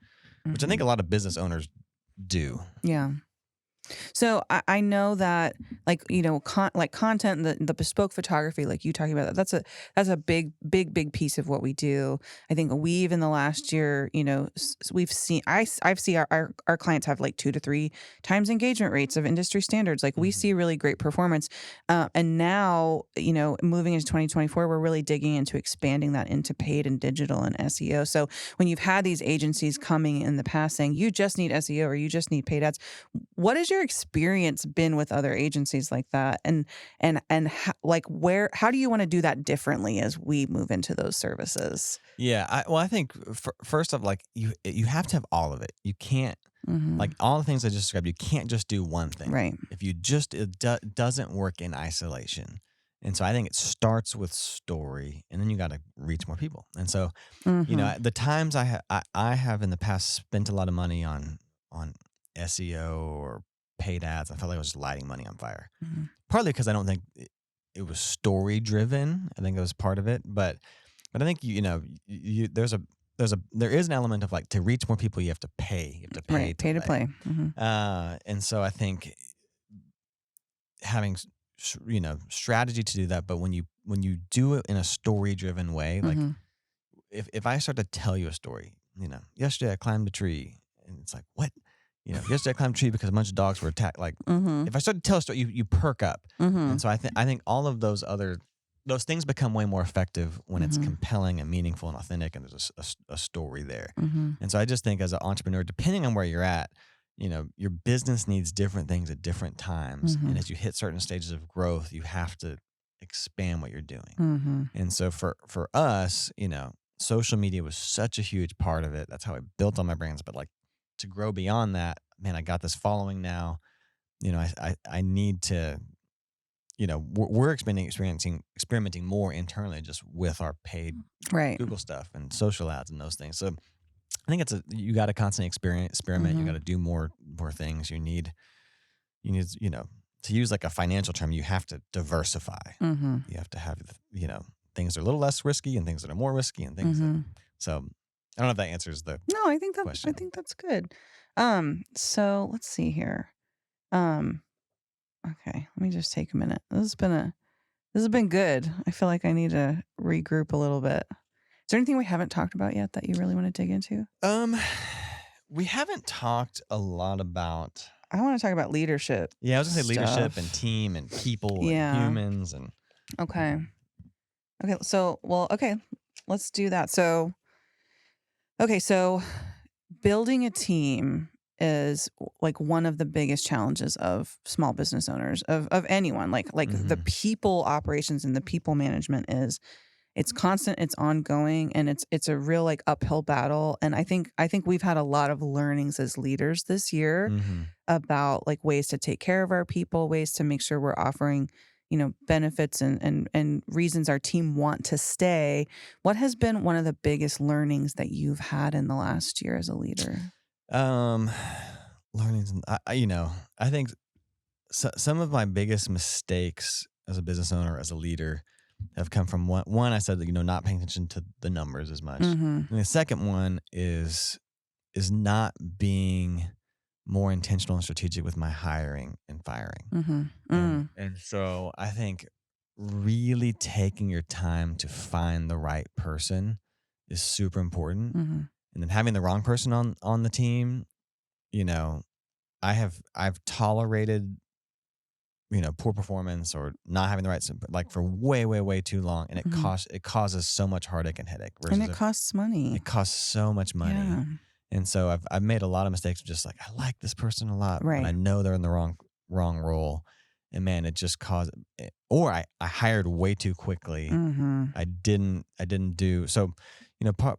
S1: which I think a lot of business owners do.
S2: Yeah. So I know that content, the bespoke photography, like you talking about that, that's a big piece of what we do. I think we've in the last year, we've seen I've seen our clients have like 2 to 3 times engagement rates of industry standards. Like we see really great performance, and now moving into 2024, we're really digging into expanding that into paid and digital and SEO. So when you've had these agencies coming in the past saying you just need SEO or you just need paid ads, what has your experience been with other agencies like that? And how do you want to do that differently as we move into those services?
S1: Yeah. I think first off, like you have to have all of it. You can't, like all the things I just described, you can't just do one thing.
S2: Right.
S1: If you just, doesn't work in isolation. And so I think it starts with story, and then you got to reach more people. And so, the times I have in the past spent a lot of money on SEO or paid ads, I felt like I was just lighting money on fire. Partly because I don't think it was story driven. I think that was part of it, but I think there is an element of like to reach more people, you have to pay. You have to pay
S2: right. Pay to play.
S1: and so I think having strategy to do that, but when you do it in a story driven way, like if I start to tell you a story, yesterday I climbed a tree, and it's like, what? Yesterday I climbed a tree because a bunch of dogs were attacked. Like, if I start to tell a story, you perk up. And so I think all of those things become way more effective when it's compelling and meaningful and authentic, and there's a story there. And so I just think as an entrepreneur, depending on where you're at, your business needs different things at different times. And as you hit certain stages of growth, you have to expand what you're doing. And so for us, social media was such a huge part of it. That's how I built all my brands. But like, to grow beyond that, man, I got this following now. I need to, we're experimenting more internally just with our paid Google stuff and social ads and those things. So I think you got to constantly experiment. You got to do more things. You need, to use like a financial term, you have to diversify. You have to have, things that are a little less risky and things that are more risky and things so I don't know if that answers the question.
S2: I think that's good. So let's see here. Okay, let me just take a minute. This has been good. I feel like I need to regroup a little bit. Is there anything we haven't talked about yet that you really want to dig into?
S1: We haven't talked a lot about.
S2: I want to talk about leadership.
S1: Yeah, I was gonna say leadership
S2: stuff.
S1: and team and people
S2: Yeah.
S1: and humans and.
S2: Okay. Okay, let's do that. So building a team is like one of the biggest challenges of small business owners, of anyone. Like the people operations and the people management it's constant, it's ongoing, and it's a real like uphill battle. And I think we've had a lot of learnings as leaders this year about like ways to take care of our people, ways to make sure we're offering, benefits and reasons our team want to stay. What has been one of the biggest learnings that you've had in the last year as a leader?
S1: Learnings. I think some of my biggest mistakes as a business owner, as a leader, have come from one. I said that not paying attention to the numbers as much, and the second one is not being more intentional and strategic with my hiring and firing. And so I think really taking your time to find the right person is super important. And then having the wrong person on the team, I've tolerated poor performance or not having the right like for way too long, and it causes so much heartache and headache.
S2: And it costs money.
S1: It costs so much money.
S2: Yeah.
S1: And so I've made a lot of mistakes of just like, I like this person a lot,
S2: Right.
S1: but I know they're in the wrong role. And man, it just caused, or I hired way too quickly. I didn't do, so,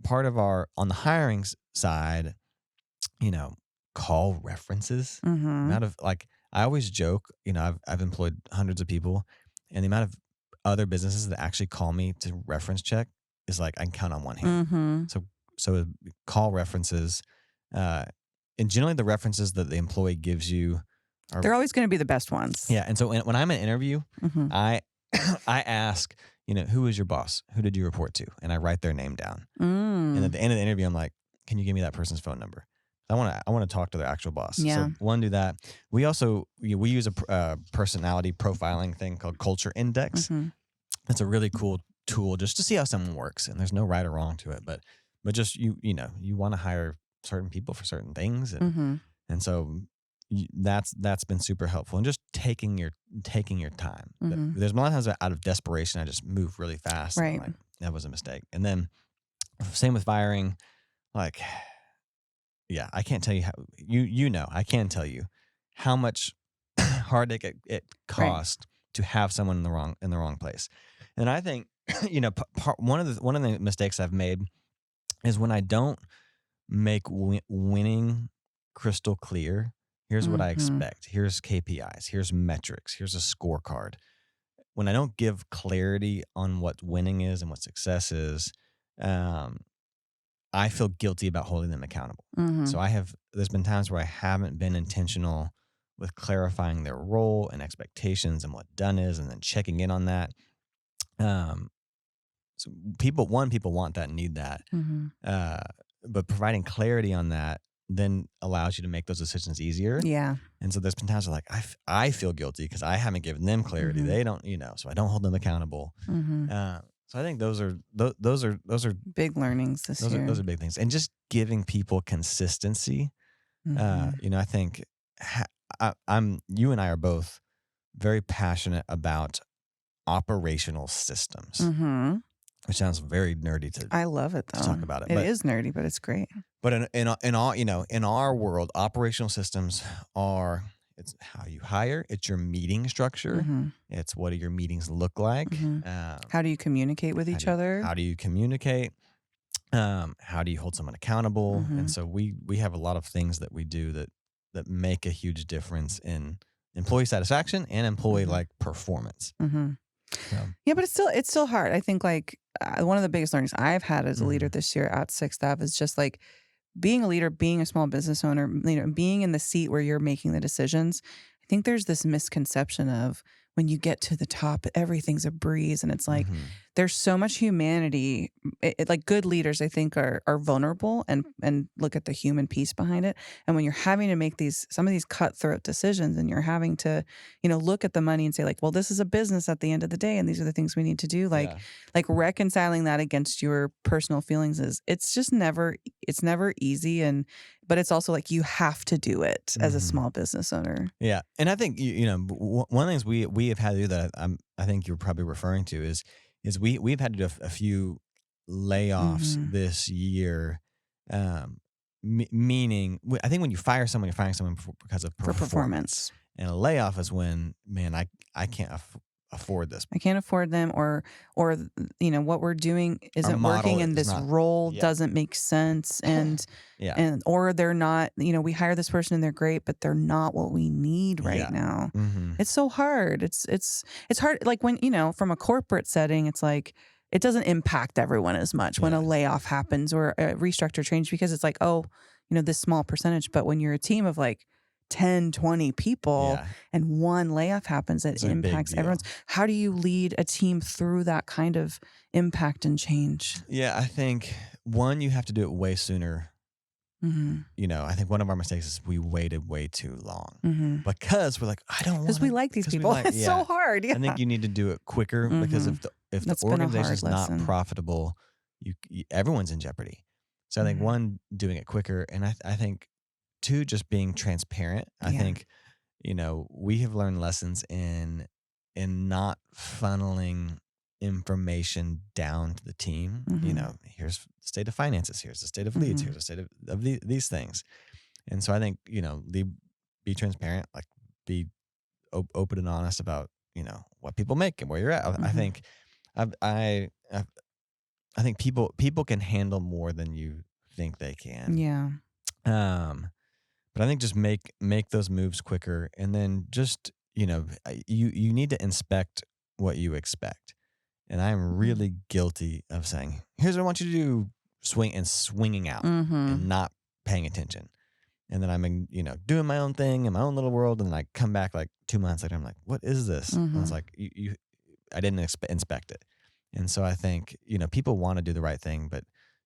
S1: part of on the hiring side, call references. Amount of like, I always joke, I've employed hundreds of people, and the amount of other businesses that actually call me to reference check is like, I can count on one hand. So call references, and generally the references that the employee gives you
S2: they're always going to be the best ones.
S1: Yeah. And so when I'm in an interview, I ask, who is your boss? Who did you report to? And I write their name down. And at the end of the interview, I'm like, can you give me that person's phone number? I want to talk to their actual boss.
S2: Yeah.
S1: So one, do that. We also, we use a personality profiling thing called Culture Index. It's a really cool tool just to see how someone works. And there's no right or wrong to it, but just, you want to hire certain people for certain things. And so that's been super helpful. And just taking your time. There's a lot of times out of desperation, I just move really fast.
S2: Right.
S1: Like, that was a mistake. And then same with firing, like, yeah, I can't tell you how, I can tell you how much heartache it cost to have someone in the wrong place. And I think, one of the mistakes I've made is when I don't make winning crystal clear. Here's what I expect. Here's KPIs. Here's metrics. Here's a scorecard. When I don't give clarity on what winning is and what success is, I feel guilty about holding them accountable. So there's been times where I haven't been intentional with clarifying their role and expectations and what done is, and then checking in on that. So people want that and need that. But providing clarity on that then allows you to make those decisions easier.
S2: Yeah.
S1: And so there's been times where like, I feel guilty because I haven't given them clarity. They don't, so I don't hold them accountable. So I think those are
S2: big learnings this year.
S1: Those are big things. And just giving people consistency. I think you and I are both very passionate about operational systems. Which sounds very nerdy
S2: I love it though.
S1: To talk about it.
S2: It is nerdy, but it's great.
S1: But in all, in our world, operational systems it's how you hire, it's your meeting structure, it's what do your meetings look like,
S2: how do you communicate with each other?
S1: How do you communicate? How do you hold someone accountable? And so we have a lot of things that we do that make a huge difference in employee satisfaction and employee like performance. So.
S2: Yeah, but it's still hard. I think like one of the biggest learnings I've had as a leader this year at 6th Ave is just like being a leader, being a small business owner, being in the seat where you're making the decisions. I think there's this misconception of when you get to the top, everything's a breeze, and it's like there's so much humanity. Like good leaders, I think are vulnerable and look at the human piece behind it. And when you're having to make some of these cutthroat decisions, and you're having to, look at the money and say like, well, this is a business at the end of the day, and these are the things we need to do.
S1: Yeah.
S2: Like reconciling that against your personal feelings it's never easy, but it's also like you have to do it as a small business owner.
S1: Yeah. And I think, one of the things we have had to do that I think you're probably referring to is we've had to do a few layoffs this year. Meaning, I think when you fire someone, you're firing someone because of performance. And a layoff is when, man, I can't afford this.
S2: I can't afford them, or what we're doing isn't working, and this role doesn't make sense, and or they're not. We hire this person and they're great, but they're not what we need right now. It's so hard. It's hard. Like when from a corporate setting, it's like it doesn't impact everyone as much when a layoff happens or a restructure change, because it's like, this small percentage. But when you're a team of like 10, 20 people and one layoff happens, it impacts everyone's. How do you lead a team through that kind of impact and change?
S1: Yeah, I think one, you have to do it way sooner. I think one of our mistakes is we waited way too long because we're like, I don't want,
S2: because we like these people. It's so hard. Yeah.
S1: I think you need to do it quicker because if the organization is not profitable, everyone's in jeopardy. So I think one, doing it quicker, and I think two, just being transparent. I think we have learned lessons in not funneling information down to the team. Here's the state of finances, here's the state of leads, here's the state of these things. And so I think be transparent, like be open and honest about what people make and where you're at. I think I think people can handle more than you think they can.
S2: Yeah.
S1: But I think just make those moves quicker, and then just you need to inspect what you expect. And I'm really guilty of saying, here's what I want you to do, swinging out and not paying attention. And then I'm doing my own thing in my own little world, and then I come back like 2 months later, I'm like, what is this? And I was like, I didn't inspect it. And so I think people want to do the right thing, but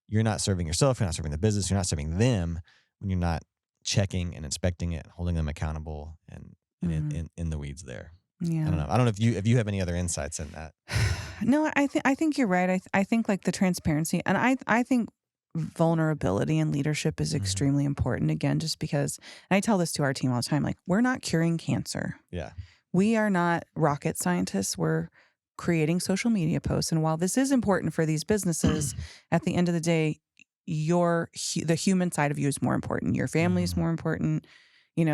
S1: you're not serving yourself, you're not serving the business, you're not serving them when you're not checking and inspecting it, holding them accountable, and in the weeds there.
S2: Yeah.
S1: I don't know if you have any other insights in that.
S2: No, I think you're right. I think like the transparency, and I think vulnerability in leadership is extremely important. Again, just because, and I tell this to our team all the time, like we're not curing cancer.
S1: Yeah.
S2: We are not rocket scientists. We're creating social media posts. And while this is important for these businesses, at the end of the day, the human side of you is more important. Your family is more important.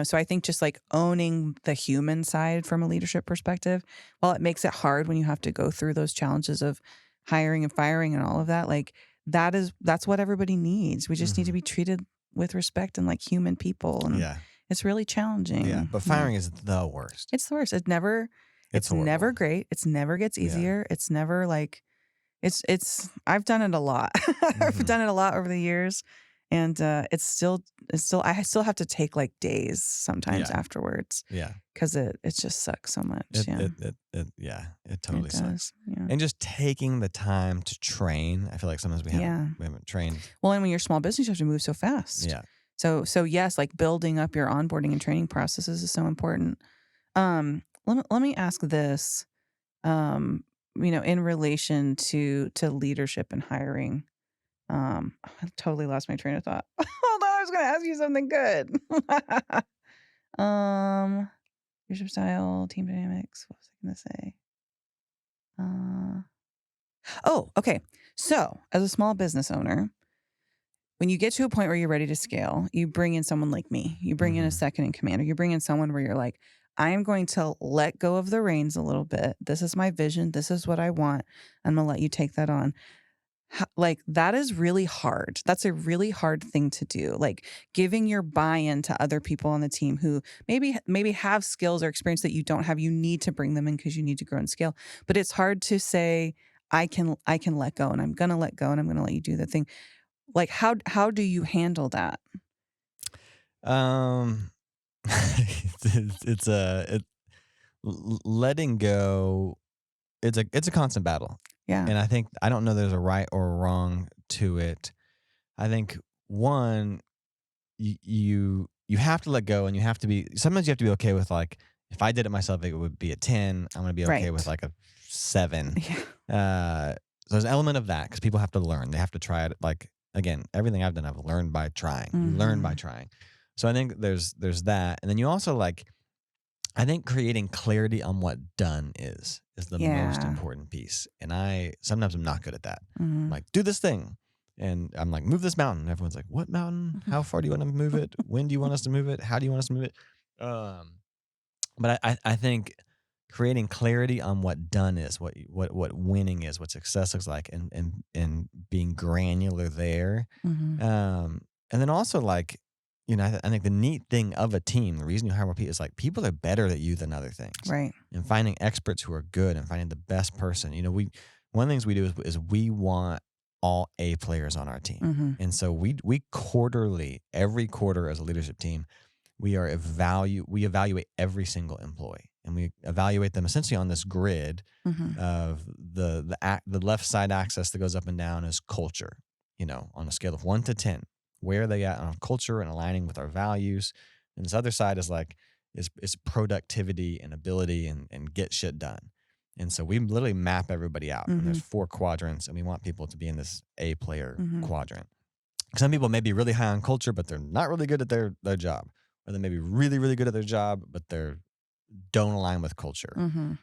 S2: So I think just like owning the human side from a leadership perspective, while it makes it hard when you have to go through those challenges of hiring and firing and all of that, like that's what everybody needs. We just need to be treated with respect and like human people. And it's really challenging.
S1: Yeah. But firing is the worst.
S2: It's the worst. It's never great. It never gets easier. Yeah. It's never like, I've done it a lot. I've done it a lot over the years. And I still have to take like days sometimes afterwards. Yeah. Because it just sucks so much.
S1: It totally sucks.
S2: Yeah.
S1: And just taking the time to train. I feel like sometimes we haven't trained.
S2: Well, and when you're a small business, you have to move so fast.
S1: Yeah.
S2: So yes, like building up your onboarding and training processes is so important. Let me ask this, in relation to leadership and hiring. I totally lost my train of thought. Hold on, I was going to ask you something good. Leadership style, team dynamics. What was I going to say? Okay. So, as a small business owner, when you get to a point where you're ready to scale, you bring in someone like me. You bring in a second in command, or you bring in someone where you're like, I am going to let go of the reins a little bit. This is my vision. This is what I want. I'm going to let you take that on. Like that is really hard. That's a really hard thing to do. Like giving your buy-in to other people on the team who maybe have skills or experience that you don't have. You need to bring them in because you need to grow and scale. But it's hard to say, I can let go, and I'm going to let go, and I'm going to let you do the thing. Like how do you handle that?
S1: Letting go. It's a constant battle.
S2: Yeah.
S1: And I don't know there's a right or a wrong to it. I think one, you have to let go, and sometimes you have to be okay with, like, if I did it myself, it would be a 10. I'm going to be okay with
S2: Right.
S1: like a 7.
S2: Yeah.
S1: So there's an element of that because people have to learn. They have to try it. Like, again, everything I've done, I've learned by trying. You learn by trying. So I think there's that. And then you also, like, I think creating clarity on what done is the most
S2: Yeah.
S1: important piece. And sometimes I'm not good at that. I'm
S2: Mhm.
S1: like, do this thing. And I'm like, move this mountain. And everyone's like, what mountain? How far do you want to move it? When do you want us to move it? How do you want us to move it? But I think creating clarity on what done is, what winning is, what success looks like, and being granular there.
S2: Mhm.
S1: And then also, like, I think the neat thing of a team, the reason you hire more people is, like, people are better at you than other things.
S2: Right.
S1: And finding experts who are good and finding the best person. One of the things we do is we want all A players on our team.
S2: Mhm.
S1: And so we quarterly, every quarter as a leadership team, we evaluate every single employee, and we evaluate them essentially on this grid
S2: Mhm.
S1: of the left side axis that goes up and down is culture, on a scale of 1 to 10. Where are they at on culture and aligning with our values? And this other side is productivity and ability and get shit done. And so we literally map everybody out, and there's 4 quadrants, and we want people to be in this A player quadrant. Some people may be really high on culture, but they're not really good at their job. Or they may be really, really good at their job, but don't align with culture.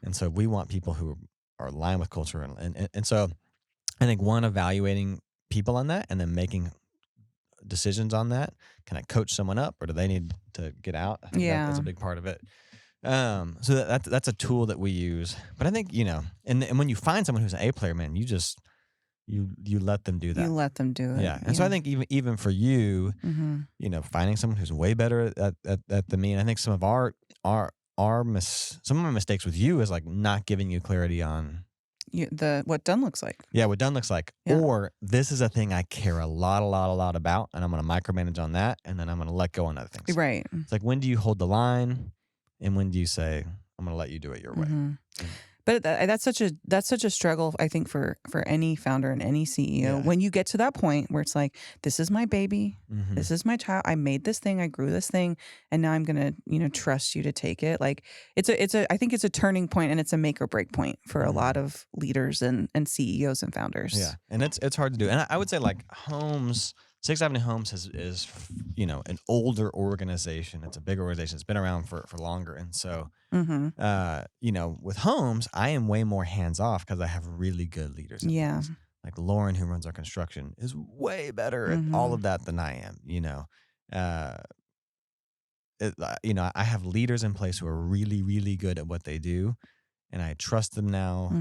S1: And so we want people who are aligned with culture. And so I think, one, evaluating people on that and then making decisions on that. Can I coach someone up, or do they need to get out? I think that's a big part of it. So that's a tool that we use. But I think, and when you find someone who's an A player, man, you just you let them do that.
S2: You let them do it.
S1: Yeah. And so I think even for you, finding someone who's way better at than me. And I think some of some of my mistakes with you is, like, not giving you clarity on
S2: what done looks like.
S1: Yeah, what done looks like.
S2: Yeah.
S1: Or, this is a thing I care a lot about, and I'm going to micromanage on that, and then I'm going to let go on other things.
S2: Right.
S1: It's like, when do you hold the line, and when do you say, I'm going to let you do it your way?
S2: But that's such a struggle, I think, for any founder and any CEO. When you get to that point where it's like, this is my baby, this is my child. I made this thing, I grew this thing, and now I'm gonna trust you to take it. Like, I think it's a turning point, and it's a make or break point for a lot of leaders and CEOs and founders.
S1: Yeah, and it's hard to do. And I would say, like, Homes. 6th Avenue Homes is an older organization. It's a big organization. It's been around for longer. And so, with Homes, I am way more hands off because I have really good leaders.
S2: Yeah.
S1: Like Lauren, who runs our construction, is way better at all of that than I am. I have leaders in place who are really, really good at what they do, and I trust them now.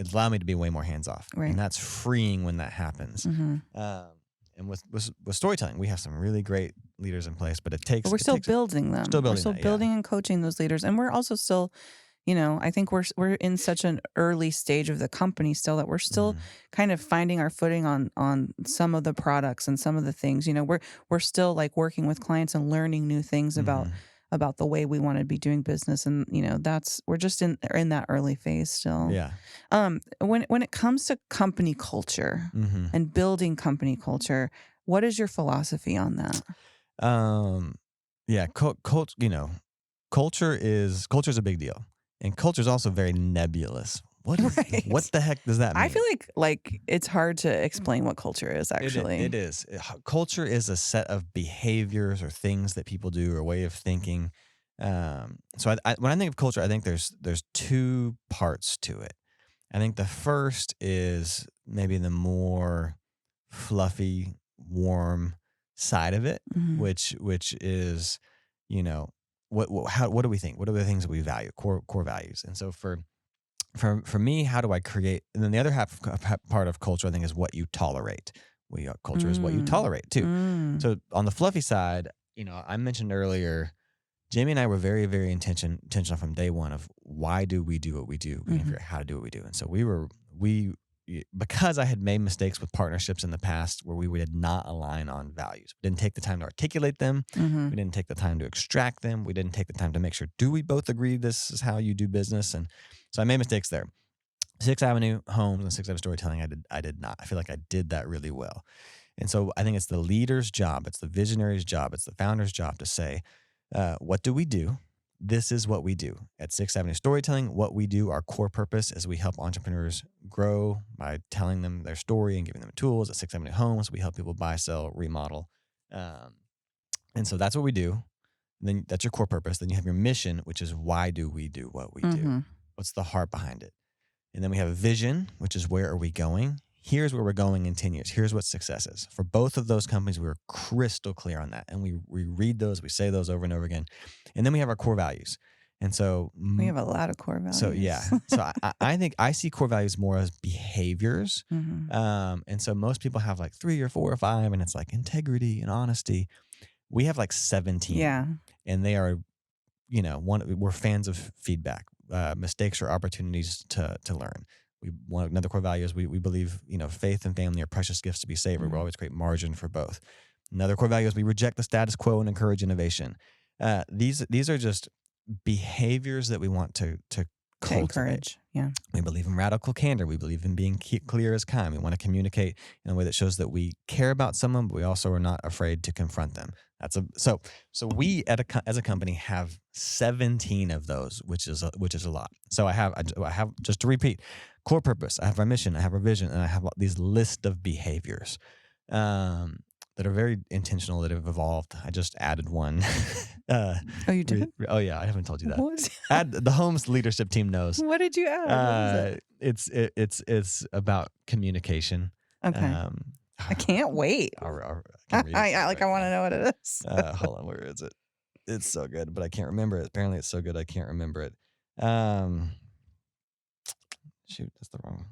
S1: It's allowed me to be way more hands off,
S2: Right.
S1: and that's freeing when that happens. And with storytelling, we have some really great leaders in place, but
S2: But we're still building them. We're still building and coaching those leaders, and we're also still, I think we're in such an early stage of the company still that we're still kind of finding our footing on some of the products and some of the things. We're still, like, working with clients and learning new things about the way we want to be doing business, and we're just in that early phase still.
S1: Yeah.
S2: When it comes to company culture and building company culture, what is your philosophy on that?
S1: Culture is a big deal, and culture is also very nebulous. What the heck does that mean?
S2: I feel like it's hard to explain what culture is, actually.
S1: It is. Culture is a set of behaviors or things that people do, or a way of thinking. So when I think of culture, I think there's 2 parts to it. I think the first is maybe the more fluffy, warm side of it, which is, what do we think? What are the things that we value? Core values. And so for me, how do I create? And then the other part of culture, I think, is what you tolerate. Culture is what you tolerate too. So on the fluffy side, I mentioned earlier, Jamey and I were very, very intentional from day one of, why do we do what we do? We figure out how to do what we do. And so because I had made mistakes with partnerships in the past where we did not align on values. We didn't take the time to articulate them. We didn't take the time to extract them. We didn't take the time to make sure, do we both agree this is how you do business? And so I made mistakes there. Sixth Avenue Homes and Sixth Avenue Storytelling, I did not. I feel like I did that really well. And so I think it's the leader's job, it's the visionary's job, it's the founder's job to say, what do we do? This is what we do. At Sixth Avenue Storytelling, what we do, our core purpose is we help entrepreneurs grow by telling them their story and giving them tools. At Sixth Avenue Homes, we help people buy, sell, remodel. And so that's what we do. Then that's your core purpose. Then you have your mission, which is why do we do what we do? What's the heart behind it? And then we have a vision, which is where are we going? Here's where we're going in 10 years. Here's what success is. For both of those companies, we were crystal clear on that. And we read those, we say those over and over again. And then we have our core values. And so
S2: we have a lot of core values.
S1: So yeah. So I think I see core values more as behaviors. And so most people have like 3 or 4 or 5, and it's like integrity and honesty. We have like 17.
S2: Yeah.
S1: And they are, we're fans of feedback. Mistakes are opportunities to learn. Another core value is we believe, faith and family are precious gifts to be savored. We always create margin for both. Another core value is we reject the status quo and encourage innovation. These are just behaviors that we want to cultivate.
S2: Encourage. Yeah.
S1: We believe in radical candor. We believe in being clear as kind. We want to communicate in a way that shows that we care about someone, but we also are not afraid to confront them. So we as a company have 17 of those, which is a lot. So I have just to repeat, core purpose. I have our mission. I have our vision, and I have these list of behaviors that are very intentional that have evolved. I just added one.
S2: Oh, you did?
S1: Oh yeah, I haven't told you that.
S2: What?
S1: The Homes leadership team knows.
S2: What did you add?
S1: It's about communication.
S2: Okay. I can't wait.
S1: I can read it
S2: I want to know what it is.
S1: Hold on, where is it? It's so good, but I can't remember it. Apparently, it's so good I can't remember it. Shoot, that's the wrong.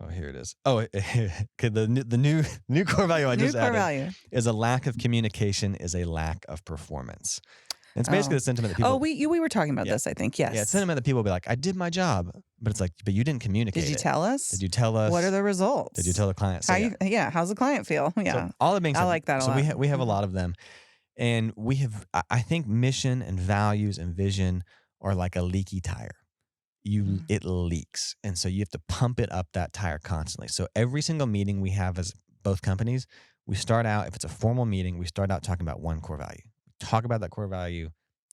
S1: Oh, here it is. Oh, okay. The new core value I just added is a lack of communication is a lack of performance. And it's basically the sentiment that people.
S2: Oh, we were talking about this, I think. Yes.
S1: Yeah, it's sentiment that people will be like, I did my job, but it's like, but you didn't communicate.
S2: Did you tell us?
S1: Did you tell us?
S2: What are the results?
S1: Did you tell the client? So,
S2: how's the client feel? Yeah.
S1: So all it being said,
S2: I like that a lot.
S1: So we have a lot of them, and we have. I think mission and values and vision are like a leaky tire. It leaks, and so you have to pump it up that tire constantly. So every single meeting we have as both companies, we start out, if it's a formal meeting, we start out talking about one core value. We talk about that core value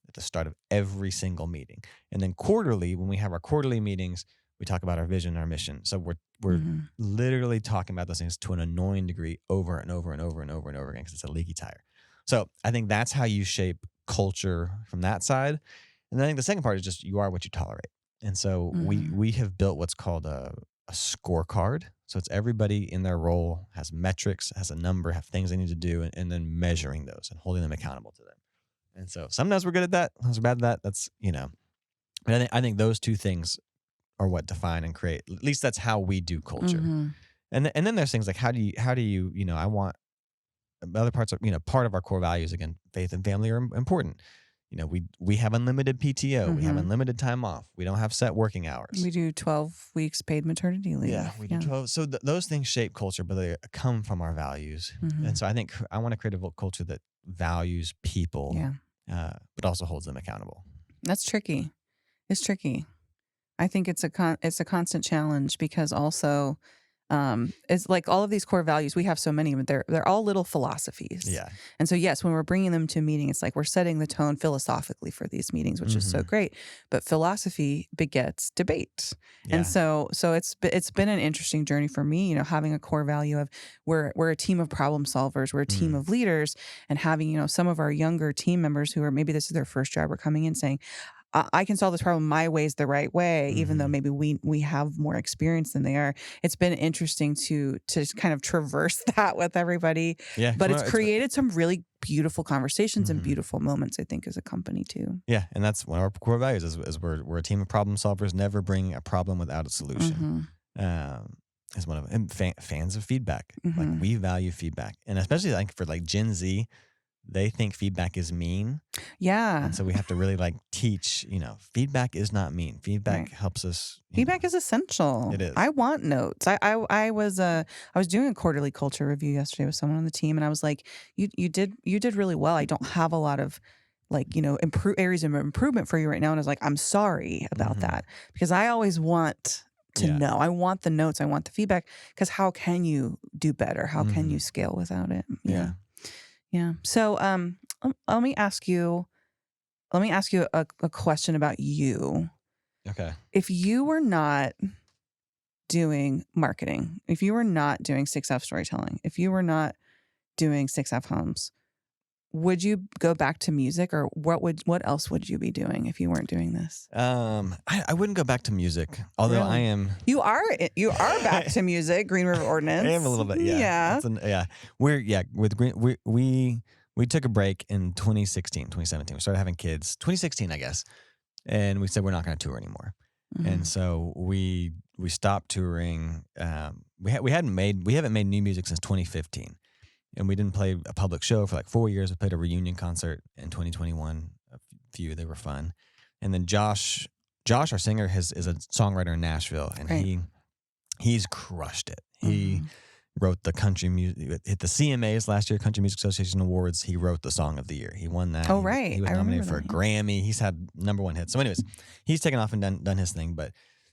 S1: at the start of every single meeting. And then quarterly, when we have our quarterly meetings, we talk about our vision and our mission. So we're literally talking about those things to an annoying degree over and over and over and over and over again because it's a leaky tire. So I think that's how you shape culture from that side. And then I think the second part is just you are what you tolerate. And so we have built what's called a scorecard. So it's everybody in their role has metrics, has a number, have things they need to do, and then measuring those and holding them accountable to them. And so sometimes we're good at that, sometimes we're bad at that. That's, but I think those two things are what define and create. At least that's how we do culture. And then there's things like how do you, I want other parts of, part of our core values, again, faith and family are important. We have unlimited PTO. We have unlimited time off. We don't have set working hours.
S2: We do 12 weeks paid maternity leave.
S1: Yeah, we do 12. So those things shape culture, but they come from our values. And so I think I want to create a culture that values people, but also holds them accountable.
S2: That's tricky. It's tricky. I think it's a constant challenge because also it's like all of these core values, we have so many, but they're all little philosophies.
S1: Yeah.
S2: And so, yes, when we're bringing them to a meeting, it's like we're setting the tone philosophically for these meetings, which is so great. But philosophy begets debate. Yeah. And so it's been an interesting journey for me, having a core value of we're a team of problem solvers, we're a team of leaders, and having, some of our younger team members who are maybe this is their first job are coming in saying, I can solve this problem my way is the right way, even though maybe we have more experience than they are. It's been interesting to kind of traverse that with everybody. Yeah, but it's created some really beautiful conversations and beautiful moments, I think, as a company too.
S1: Yeah, and that's one of our core values is we're a team of problem solvers, never bring a problem without a solution. Is one of them. And fans of feedback. Like we value feedback, and especially like for like Gen Z. They think feedback is mean.
S2: Yeah.
S1: And so we have to really teach, feedback is not mean. Feedback helps us.
S2: Feedback is essential.
S1: It is.
S2: I want notes. I was doing a quarterly culture review yesterday with someone on the team, and I was like, you did really well. I don't have a lot of like, improve areas of improvement for you right now. And I was like, I'm sorry about that, because I always want to know. I want the notes. I want the feedback, because how can you do better? How can you scale without it? Yeah. Yeah. So, let me ask you a question about you.
S1: Okay.
S2: If you were not doing marketing, if you were not doing 6F storytelling, if you were not doing 6F homes, would you go back to music, or what else would you be doing if you weren't doing this?
S1: I wouldn't go back to music, although I
S2: Really?
S1: am.
S2: You are back to music, Green River Ordinance.
S1: I am a little bit, yeah. With Green, we took a break in 2017. We started having kids 2016, I guess, and we said we're not going to tour anymore. And so we stopped touring. We haven't made new music since 2015, and we didn't play a public show for like 4 years. We played a reunion concert in 2021. A few, they were fun. And then Josh, our singer, is a songwriter in Nashville, and he's crushed it. He wrote the country music, hit the CMAs last year, Country Music Association Awards. He wrote the Song of the Year. He won that.
S2: Oh, right.
S1: He was nominated for a Grammy. He's had #1 hits. So anyways, he's taken off and done his thing. But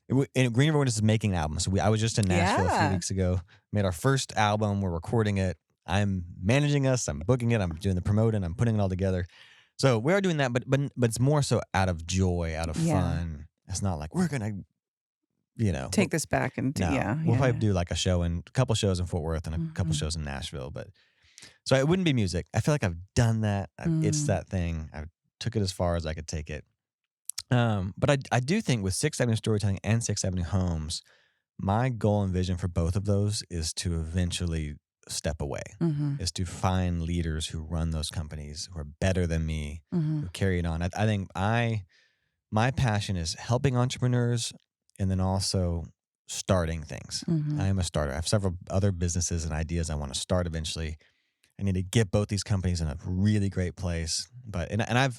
S1: Green River Ordinance is making an album. So I was just in Nashville a few weeks ago, made our first album. We're recording it. I'm managing us. I'm booking it. I'm doing the promoting. I'm putting it all together. So we are doing that, but it's more so out of joy, out of fun. It's not like we're going to,
S2: take this back and
S1: we'll probably do like a couple shows in Fort Worth and a couple shows in Nashville. But so it wouldn't be music. I feel like I've done that. It's that thing. I took it as far as I could take it. But I do think with 6th Avenue Storytelling and 6th Avenue Homes, my goal and vision for both of those is to eventually step away, is to find leaders who run those companies who are better than me, who carry it on. I think my passion is helping entrepreneurs and then also starting things. I am a starter. I have several other businesses and ideas I want to start eventually. I need to get both these companies in a really great place. But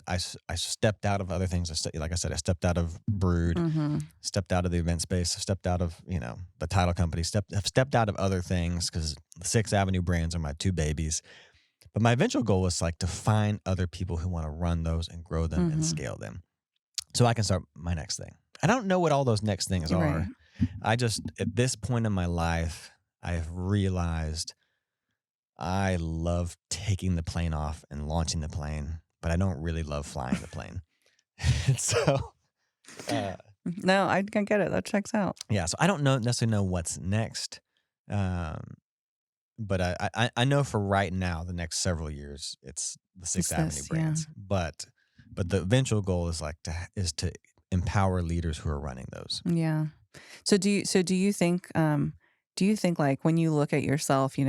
S1: I stepped out of other things. Like I said, I stepped out of Brood, stepped out of the event space, stepped out of the title company, have stepped out of other things because the 6th Avenue brands are my two babies. But my eventual goal is like to find other people who want to run those and grow them and scale them, so I can start my next thing. I don't know what all those next things are.
S2: Right.
S1: I just, at this point in my life, I have realized I love taking the plane off and launching the plane, but I don't really love flying the plane. So,
S2: no, I can get it. That checks out.
S1: Yeah. So I don't necessarily know what's next. But I know for right now, the next several years, it's the 6th Avenue brands. But the eventual goal is to empower leaders who are running those.
S2: Yeah. So do you think like when you look at yourself, in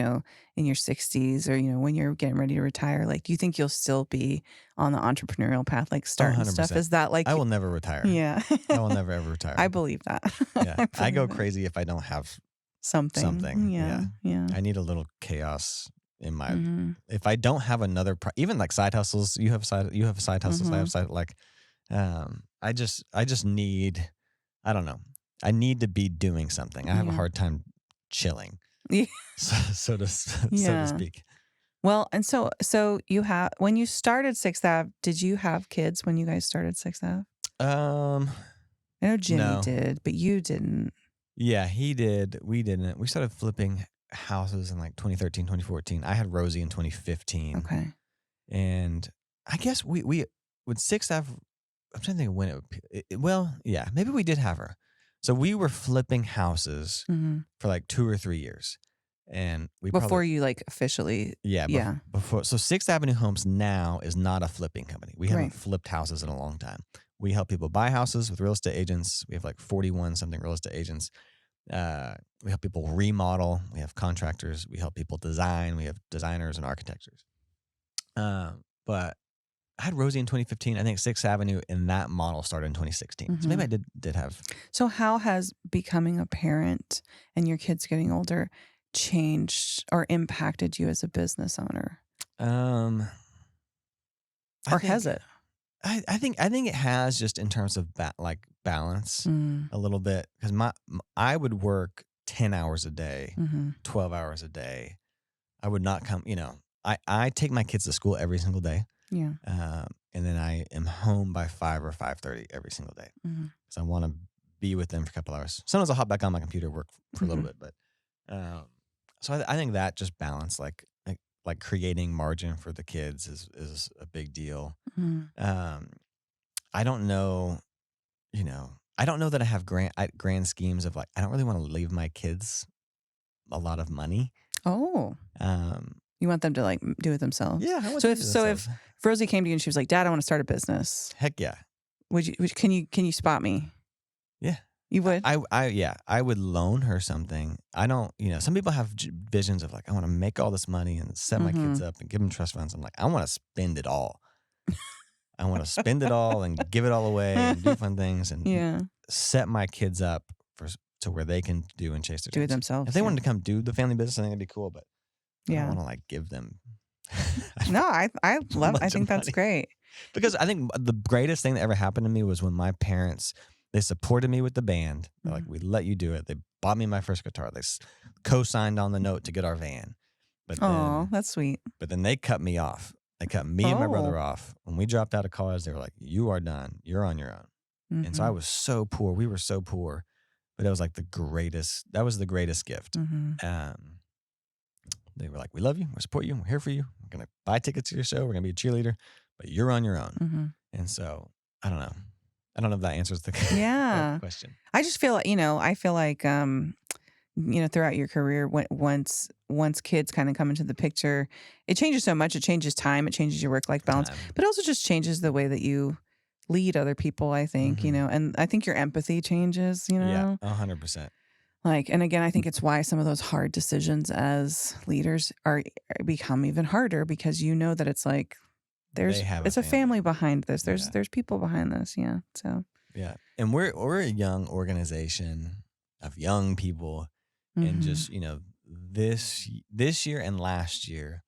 S2: your 60s or, when you're getting ready to retire, like, do you think you'll still be on the entrepreneurial path, like starting stuff? Is that like...
S1: I will never retire.
S2: Yeah.
S1: I will never, ever retire.
S2: I believe that.
S1: Yeah. I go crazy if I don't have something.
S2: Yeah.
S1: I need a little chaos in my... If I don't have another... even like side hustles, you have side hustles, I have side... Like, I just need... I don't know. I need to be doing something. I have a hard time chilling, so to speak.
S2: Well, and so when you started 6th Ave, did you have kids when you guys started 6th Ave? I know Jimmy did, but you didn't.
S1: Yeah, he did. We didn't. We started flipping houses in like 2013, 2014. I had Rosie in 2015.
S2: Okay.
S1: And I guess we with 6th Ave, I'm trying to think of when maybe we did have her. So we were flipping houses for like 2 or 3 years, and
S2: before you like officially.
S1: Before. So 6th Avenue Homes now is not a flipping company. We haven't flipped houses in a long time. We help people buy houses with real estate agents. We have like 41 something real estate agents. We help people remodel. We have contractors. We help people design. We have designers and architects. But I had Rosie in 2015. I think 6th Avenue in that model started in 2016. So maybe I did have.
S2: So how has becoming a parent and your kids getting older changed or impacted you as a business owner? Has it?
S1: I think it has, just in terms of balance a little bit, because I would work 10 hours a day, 12 hours a day. I would not come. I take my kids to school every single day.
S2: Yeah.
S1: And then I am home by 5 or 5:30 every single day.
S2: Mhm.
S1: So I want to be with them for a couple hours. Sometimes I'll hop back on my computer, work for a little
S2: Mhm.
S1: bit, but so I think that just balance, like creating margin for the kids is a big deal.
S2: Mhm.
S1: I don't know, I don't know that I have grand schemes of like I don't really want to leave my kids a lot of money.
S2: Oh,
S1: Um,
S2: you want them to like do it themselves.
S1: yeah, I want
S2: So
S1: them
S2: if
S1: to do
S2: so
S1: themselves.
S2: if Rosie came to you and she was like, "Dad, I want to start a business,"
S1: Heck yeah,
S2: can you spot me?
S1: yeah.
S2: You would.
S1: I would loan her something. I don't, some people have visions of like, I want to make all this money and set my kids
S2: Mhm.
S1: up and give them trust funds. I'm like, I want to spend it all. I want to spend it all and give it all away and do fun things and
S2: Yeah.
S1: set my kids up to where they can do and chase their
S2: Do it
S1: dreams.
S2: themselves.
S1: If they
S2: Yeah.
S1: wanted to come do the family business, I think it'd be cool, but I don't
S2: Yeah.
S1: want to like give them.
S2: No, I
S1: a
S2: love. I
S1: bunch of
S2: think that's
S1: money.
S2: great.
S1: Because I think the greatest thing that ever happened to me was when my parents, they supported me with the band. They're like, we let you do it. They bought me my first guitar. They co-signed on the note to get our van. But
S2: Oh,
S1: then,
S2: that's sweet.
S1: but then they cut me off. They cut me and my
S2: Oh.
S1: brother off. When we dropped out of college, they were like, you are done. You're on your own. And so I
S2: Mhm.
S1: was so poor. We were so poor. But it was like that was the greatest gift.
S2: Mhm.
S1: They were like, we love you. We support you. We're here for you. We're going to buy tickets to your show. We're going to be a cheerleader, but you're on your own.
S2: Mhm.
S1: And so I don't know. I don't know if that answers the
S2: Yeah.
S1: question.
S2: I just feel like, I feel like, throughout your career, once kids kind of come into the picture, it changes so much. It changes time. It changes your work life balance,
S1: Time.
S2: but it also just changes the way that you lead other people. I think,
S1: Mhm.
S2: and I think your empathy changes.
S1: Yeah, 100%.
S2: Like, and again, I think it's why some of those hard decisions as leaders become even harder because you know that it's like
S1: They have
S2: it's a family behind this.
S1: Yeah.
S2: There's people behind this. Yeah. So.
S1: Yeah. And we're a young organization of young people. And
S2: Mhm.
S1: just, this year and last year,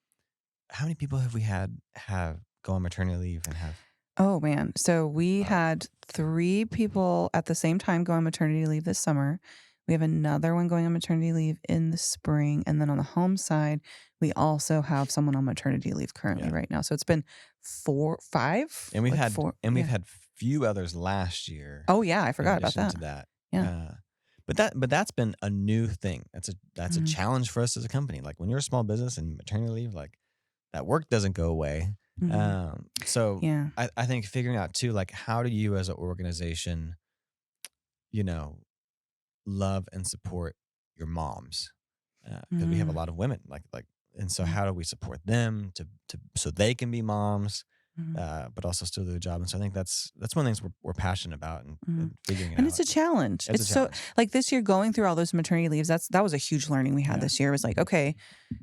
S1: how many people have we have go on maternity leave and have?
S2: Oh man. So we had 3 people at the same time go on maternity leave this summer. We have another one going on maternity leave in the spring. And then on the home side, we also have someone on maternity leave currently
S1: Yeah.
S2: right now. So it's been 5.
S1: And we've
S2: like
S1: had
S2: 4.
S1: we've
S2: Yeah.
S1: had few others last year.
S2: Oh yeah, I
S1: In
S2: forgot about
S1: addition
S2: that.
S1: to that.
S2: Yeah.
S1: But that's been a new thing. That's a
S2: Mhm.
S1: challenge for us as a company. Like when you're a small business and maternity leave, like that work doesn't go away.
S2: Mhm.
S1: So
S2: Yeah.
S1: I think figuring out too, like how do you as an organization, love and support your moms? Because we have a
S2: Mhm.
S1: lot of women, and so
S2: Mhm.
S1: how do we support them to so they can be moms,
S2: Mhm.
S1: but also still do the job? And so I think that's one of the things we're passionate about and
S2: Mhm.
S1: figuring it
S2: And
S1: out.
S2: it's a challenge.
S1: It's a
S2: So
S1: challenge.
S2: like this year going through all those maternity leaves, that was a huge learning we had
S1: Yeah.
S2: this year. It was like, okay,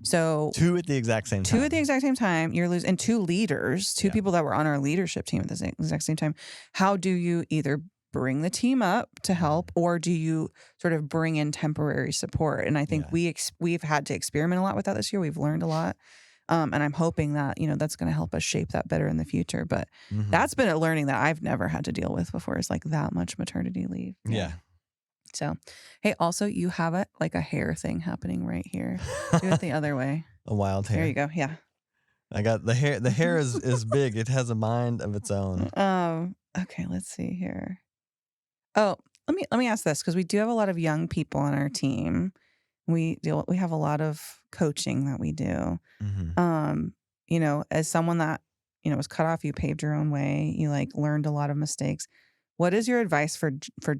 S2: so
S1: 2 at the exact same time.
S2: 2 at the exact same time, you're losing, and 2 leaders, 2
S1: Yeah.
S2: people that were on our leadership team at the exact same time. How do you either bring the team up to help or do you sort of bring in temporary support? And I think
S1: Yeah.
S2: we've had to experiment a lot with that this year. We've learned a lot. And I'm hoping that, that's going to help us shape that better in the future. But
S1: Mhm.
S2: that's been a learning that I've never had to deal with before is like that much maternity leave.
S1: Yeah.
S2: So, hey, also you have a hair thing happening right here. Do it the other way.
S1: A wild hair.
S2: There you go. Yeah.
S1: I got the hair. The hair is big. It has a mind of its own.
S2: Okay, let's see here. Oh, let me ask this because we do have a lot of young people on our team. We have a lot of coaching that we do.
S1: Mhm.
S2: As someone that, was cut off, you paved your own way. You learned a lot of mistakes. What is your advice for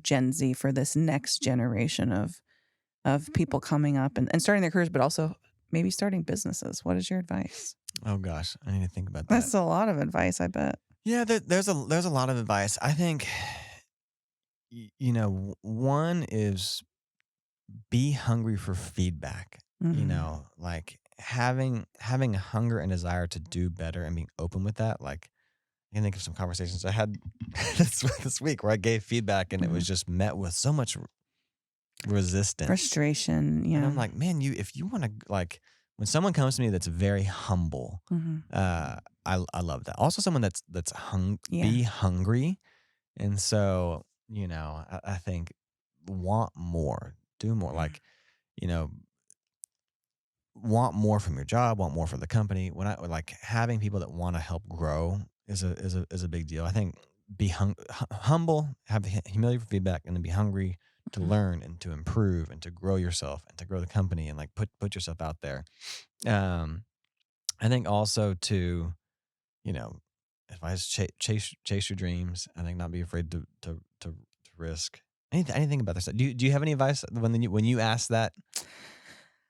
S2: Gen Z, for this next generation of people coming up and starting their careers, but also maybe starting businesses? What is your advice?
S1: Oh gosh, I need to think about that.
S2: That's a lot of advice, I bet.
S1: Yeah, there's a lot of advice. I think one is be hungry for feedback.
S2: Mhm.
S1: Like having a hunger and desire to do better and being open with that. Like I can think of some conversations I had this week where I gave feedback and it was just met with so much resistance,
S2: Frustration. Yeah.
S1: and I'm like, man, if you want to like when someone comes to me that's very humble,
S2: Mhm.
S1: I love that. Also, someone that's
S2: Yeah.
S1: be hungry, and so I think want more, do more. Like want more from your job, want more for the company. When I like having people that want to help grow is a big deal. I think be humble, have humility for feedback, and then be hungry to learn and to improve and to grow yourself and to grow the company and like put yourself out there. I think also to, you know, advise chase your dreams. I think not be afraid to risk anything about this. Do you have any advice when you ask that?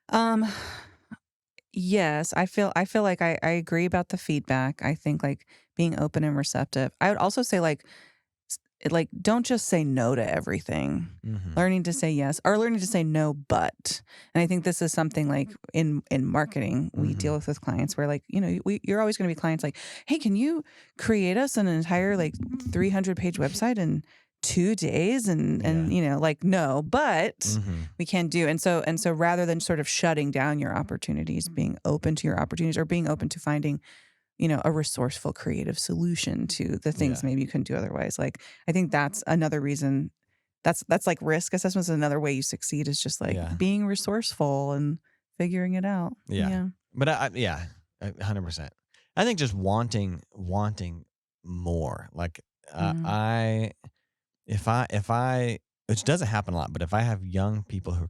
S2: Um, yes, I feel like I agree about the feedback. I think like being open and receptive. I would also say like don't just say no to everything.
S1: Mm-hmm.
S2: Learning to say yes or learning to say no, but. And I think this is something like in marketing we
S1: Mm-hmm.
S2: deal with clients where like, you know, you're always going to be clients like, hey, can you create us an entire like 300-page website in 2 days? And you know, like, no, but
S1: Mm-hmm.
S2: we can do. And so rather than sort of shutting down your opportunities, being open to your opportunities or being open to finding, you know, a resourceful, creative solution to the things
S1: Yeah.
S2: maybe you couldn't do otherwise. Like, I think that's another reason. That's like risk assessment is another way you succeed is just like
S1: Yeah.
S2: being resourceful and figuring it out.
S1: Yeah. But I 100%. I think just wanting more. Like
S2: Mhm.
S1: if I which doesn't happen a lot, but if I have young people who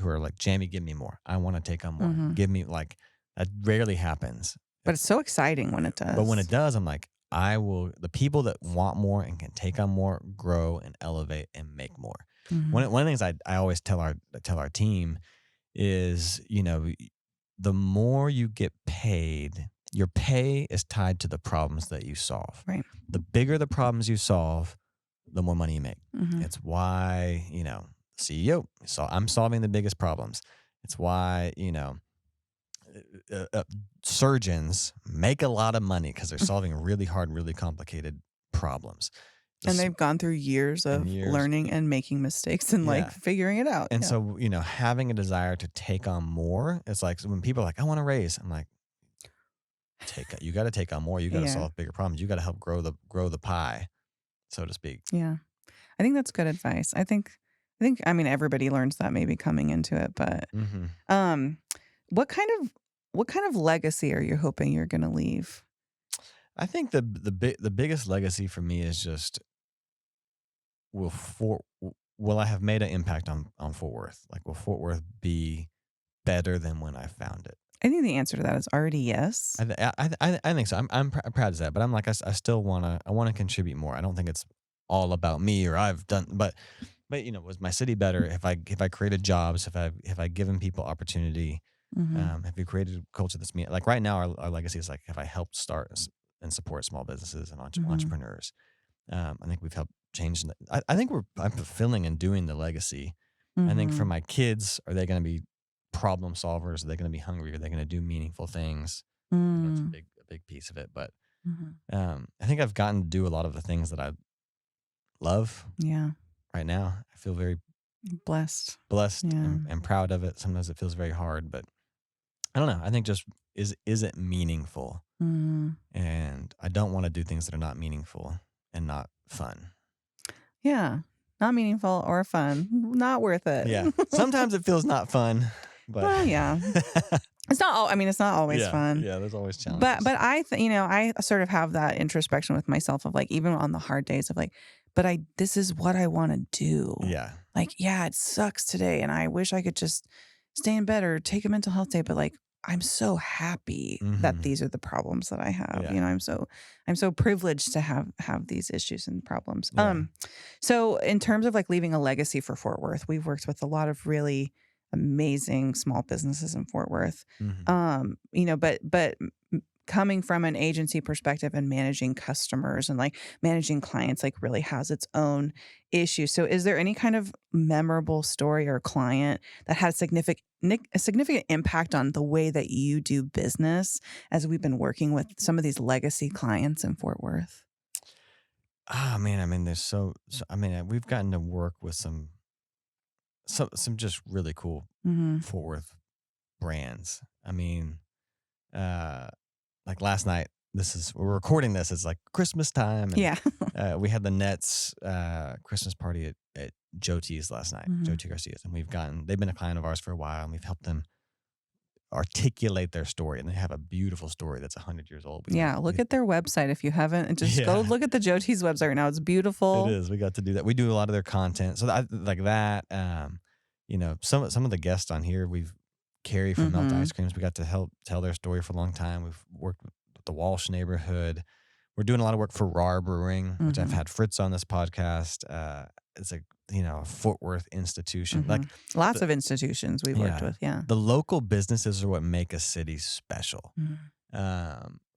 S1: are like Jamie, give me more. I want to take on more.
S2: Mhm.
S1: Give me like that rarely happens.
S2: But it's so exciting when it does.
S1: But when it does, I'm like, the people that want more and can take on more, grow and elevate and make more.
S2: Mhm.
S1: One of the things I always tell our team is, you know, the more you get paid, your pay is tied to the problems that you solve.
S2: Right.
S1: The bigger the problems you solve, the more money you make.
S2: Mhm.
S1: It's why, you know, CEO, so I'm solving the biggest problems. It's why, you know, surgeons make a lot of money because they're solving really hard, really complicated problems.
S2: And they've gone through years of learning and making mistakes and like
S1: Yeah.
S2: figuring it out.
S1: And
S2: Yeah.
S1: so, you know, having a desire to take on more, it's like when people are like, I want to raise, I'm like, you got to take on more. You got to
S2: Yeah.
S1: solve bigger problems. You got to help grow the pie, so to speak.
S2: Yeah. I think that's good advice. I think I mean everybody learns that maybe coming into it, but
S1: Mm-hmm.
S2: what kind of legacy are you hoping you're going to leave?
S1: I think the biggest legacy for me is just will I have made an impact on Fort Worth? Like, will Fort Worth be better than when I found it?
S2: I think the answer to that is already yes.
S1: I think so. I'm proud of that, but I'm like I still wanna contribute more. I don't think it's all about me or I've done, but you know, was my city better if I created jobs, if I given people opportunity,
S2: Mhm.
S1: if we created a culture that's me like right now our legacy is like if I helped start and support small businesses and
S2: Mhm.
S1: entrepreneurs. I think we've helped change. I think I'm fulfilling and doing the legacy. I think for
S2: Mhm.
S1: my kids, are they going to be problem solvers? Are they going to be hungry? Are they going to do meaningful things? You know, it's
S2: Mm.
S1: a big piece of it. But
S2: Mhm.
S1: I think I've gotten to do a lot of the things that I love
S2: Yeah.
S1: right now. I feel very
S2: Blessed.
S1: blessed
S2: Yeah.
S1: and proud of it. Sometimes it feels very hard, but I don't know. I think just is it meaningful?
S2: Mhm.
S1: And I don't want to do things that are not meaningful and not fun.
S2: Yeah. Not meaningful or fun. Not worth it.
S1: Yeah. Sometimes it feels not fun, but
S2: Well, yeah. It's not all, I mean, it's not always fun.
S1: Yeah, there's always challenges.
S2: But you know, I sort of have that introspection with myself of like even on the hard days of like, but this is what I want to do.
S1: Yeah.
S2: Like, yeah, it sucks today and I wish I could just stay in bed or take a mental health day, but like I'm so happy that
S1: Mhm.
S2: these are the problems that I have.
S1: Yeah.
S2: You know, I'm so privileged to have these issues and problems.
S1: Yeah.
S2: So in terms of like leaving a legacy for Fort Worth, we've worked with a lot of really amazing small businesses in Fort Worth.
S1: Mhm.
S2: You know, but coming from an agency perspective and managing customers and like managing clients like really has its own issues. So is there any kind of memorable story or client that had a significant impact on the way that you do business as we've been working with some of these legacy clients in Fort Worth?
S1: Oh man, I mean, there's I mean, we've gotten to work with some just really cool
S2: Mm-hmm.
S1: Fort Worth brands. I mean, uh, like last night, we're recording this. It's like Christmas time, and
S2: Yeah.
S1: we had the Nets Christmas party at Joe T's last night,
S2: Mhm.
S1: Joe T Garcia's, and they've been a client of ours for a while, and we've helped them articulate their story, and they have a beautiful story that's 100 years old.
S2: Look at their website if you haven't, and just go look at the Joti's website right now. It's beautiful.
S1: It is. We got to do that. We do a lot of their content, so like that. Some of the guests on here, Carrie from Melt Ice Creams. We got to help tell their story for a long time. We've worked with the Walsh neighborhood. We're doing a lot of work for RAR Brewing, which I've had Fritz on this podcast. It's a Fort Worth institution. Like
S2: lots of institutions we've worked with. Yeah,
S1: the local businesses are what make a city special.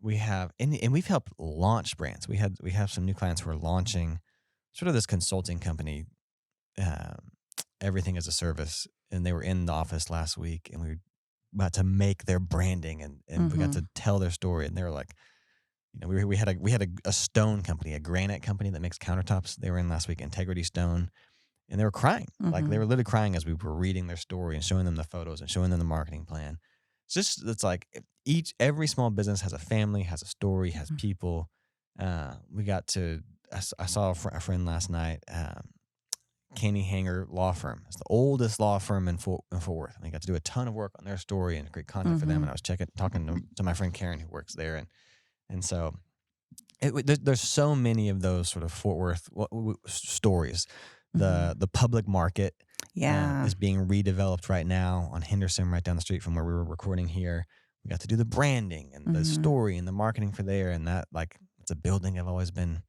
S1: We have and we've helped launch brands. We have some new clients who are launching sort of this consulting company, everything as a service, and they were in the office last week, and we were about to make their branding, and we got to tell their story, and they were like, we had a stone company, a granite company that makes countertops. They were in last week, Integrity Stone, and they were crying. Like they were literally crying as we were reading their story and showing them the photos and showing them the marketing plan. It's like every small business has a family, has a story, has people. We got to. I saw a friend last night. Caney Hanger Law Firm. It's the oldest law firm in Fort Worth. And I got to do a ton of work on their story and great content for them. And I was talking to my friend Karen who works there, and so there's so many of those sort of Fort Worth stories. The public market is being redeveloped right now on Henderson, right down the street from where we were recording here. We got to do the branding and the story and the marketing for there, and that it's a building I've always been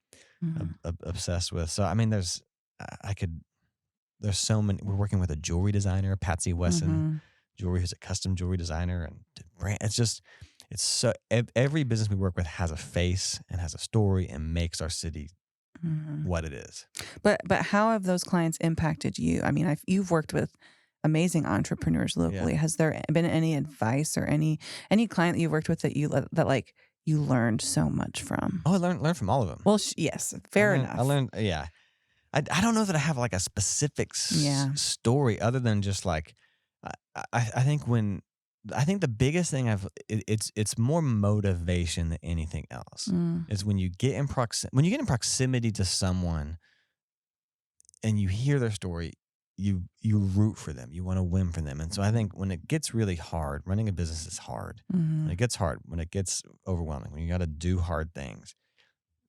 S1: obsessed with. So I mean, there's so many. We're working with a jewelry designer, Patsy Wesson Jewelry, who's a custom jewelry designer, and brand. It's so every business we work with has a face and has a story and makes our city what it is.
S2: But how have those clients impacted you? I mean, you've worked with amazing entrepreneurs locally. Has there been any advice or any client that you've worked with that you learned so much from?
S1: Oh, I learned from all of them.
S2: Well, yes, fair enough.
S1: I learned, yeah. I don't know that I have like a specific story other than just like I think the biggest thing it's more motivation than anything else is when you get in proximity to someone and you hear their story, you root for them, you want to win for them. And so I think when it gets really hard, running a business is hard. When it gets hard, when it gets overwhelming, when you got to do hard things,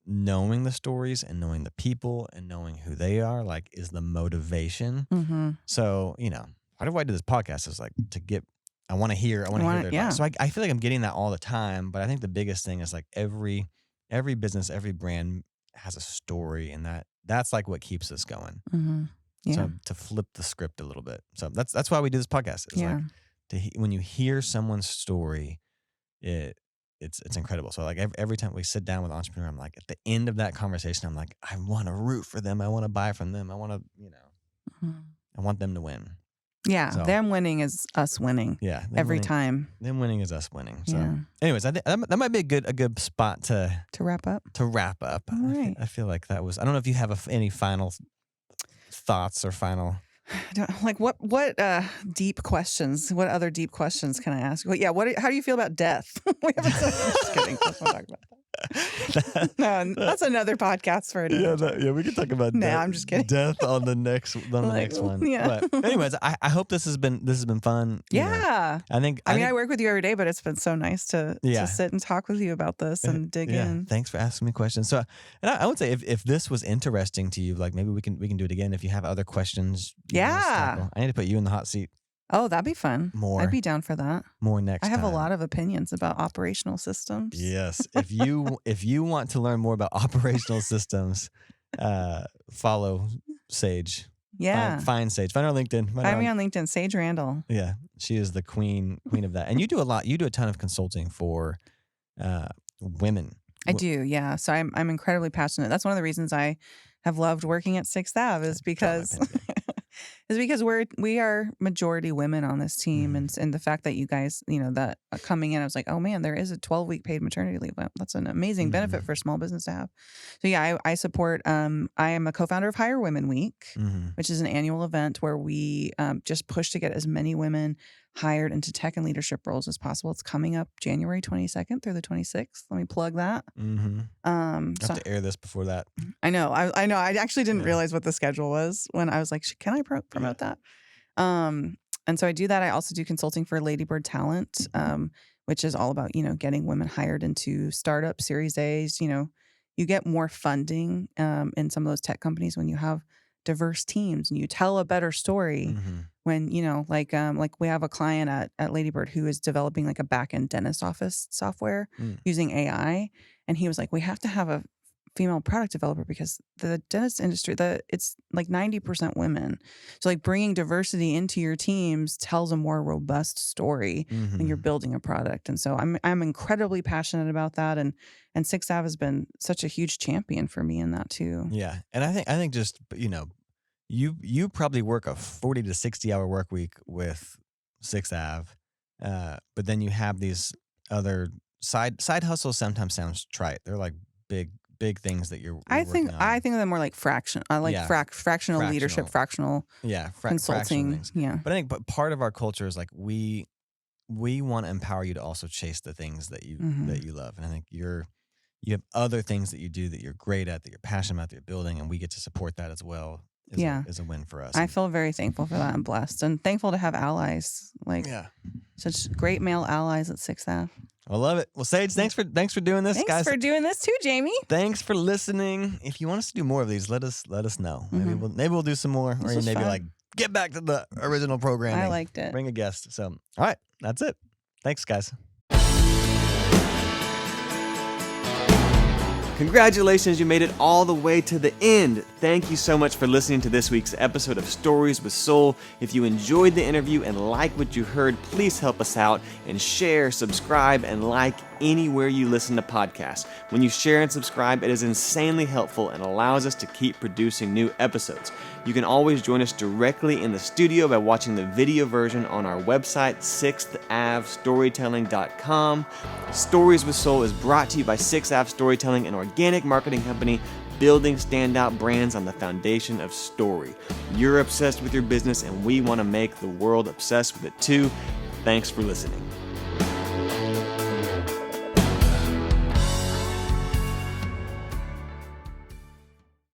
S1: knowing the stories and knowing the people and knowing who they are is the motivation. So part of why I did this podcast is I want to hear their advice. So I feel like I'm getting that all the time, but I think the biggest thing is every business, every brand has a story, and that's like what keeps us going. So to flip the script a little bit. So that's why we do this podcast. When you hear someone's story, it's incredible. So every time we sit down with an entrepreneur, I'm like, at the end of that conversation, I'm like, I want to root for them. I want to buy from them. I want to, I want them to win.
S2: Yeah. So, them winning is us winning.
S1: Yeah.
S2: Every time.
S1: Them winning is us winning. So anyways, I think that might be a good spot to
S2: wrap up.
S1: All right. I feel like that was, I don't know if you have any final thoughts or final.
S2: What deep questions? What other deep questions can I ask? Well, yeah. How do you feel about death? We haven't. I'm just kidding. Let's not talk about that. No, that's another podcast for it.
S1: We can talk about.
S2: No, I'm just kidding.
S1: Death on the next one.
S2: Yeah.
S1: But anyways, I hope this has been fun.
S2: Yeah.
S1: I mean,
S2: I work with you every day, but it's been so nice to sit and talk with you about this and dig in.
S1: Thanks for asking me questions. So, and I would say if this was interesting to you, maybe we can do it again. If you have other questions, I need to put you in the hot seat.
S2: Oh, that'd be fun.
S1: More.
S2: I'd be down for that.
S1: More next time.
S2: I have a lot of opinions about operational systems.
S1: Yes. If you want to learn more about operational systems, follow Sage.
S2: Yeah.
S1: Find Sage. Find her on LinkedIn.
S2: Find me on LinkedIn, Sage Randall.
S1: Yeah. She is the queen of that. And you do a lot. You do a ton of consulting for women.
S2: I do, yeah. So I'm incredibly passionate. That's one of the reasons I have loved working at 6th Ave is because we are majority women on this team, and the fact that you guys, that coming in, I was like, oh man, there is a 12-week paid maternity leave. Well, that's an amazing benefit for a small business to have. So yeah, I support. I am a co-founder of Hire Women Week, which is an annual event where we just push to get as many women hired into tech and leadership roles as possible. It's coming up January 22nd through the 26th. Let me plug that.
S1: I have to air this before that.
S2: I know. I know. I actually didn't realize what the schedule was when I was like, can I promote that? And so I do that. I also do consulting for Ladybird Talent, which is all about, getting women hired into startup Series A's. You get more funding in some of those tech companies when you have diverse teams and you tell a better story.
S1: Mm-hmm.
S2: When, like we have a client at Ladybird who is developing like a back-end dentist office software using AI. And he was like, we have to have a female product developer because the dentist industry, it's like 90% women. So like bringing diversity into your teams tells a more robust story when you're building a product. And so I'm incredibly passionate about that. And 6 Ave has been such a huge champion for me in that too.
S1: Yeah. And I think just, you probably work a 40 to 60 hour work week with 6 Ave. But then you have these other side hustles. Sometimes sounds trite. They're like big things that you're working on.
S2: I think of them more like fractional leadership, fractional consulting.
S1: Things. Yeah. But I think part of our culture is like we want to empower you to also chase the things that you love. And I think you have other things that you do that you're great at, that you're passionate about, that you're building, and we get to support that as well. Is a win for us.
S2: I feel very thankful for that and blessed, and thankful to have allies, such great male allies at 6 Ave.
S1: I love it. Well, Sage, thanks for doing this, guys.
S2: Thanks for doing this too, Jamey.
S1: Thanks for listening. If you want us to do more of these, let us know. Maybe we'll do some more, or maybe fun. Get back to the original programming.
S2: I liked it.
S1: Bring a guest. So, all right, that's it. Thanks, guys. Congratulations, you made it all the way to the end. Thank you so much for listening to this week's episode of Stories with Soul. If you enjoyed the interview and like what you heard, please help us out and share, subscribe, and like anywhere you listen to podcasts. When you share and subscribe, it is insanely helpful and allows us to keep producing new episodes. You can always join us directly in the studio by watching the video version on our website, 6thAveStorytelling.com. Stories with Soul is brought to you by 6 Ave Storytelling, an organic marketing company building standout brands on the foundation of story. You're obsessed with your business, and we want to make the world obsessed with it too. Thanks for listening.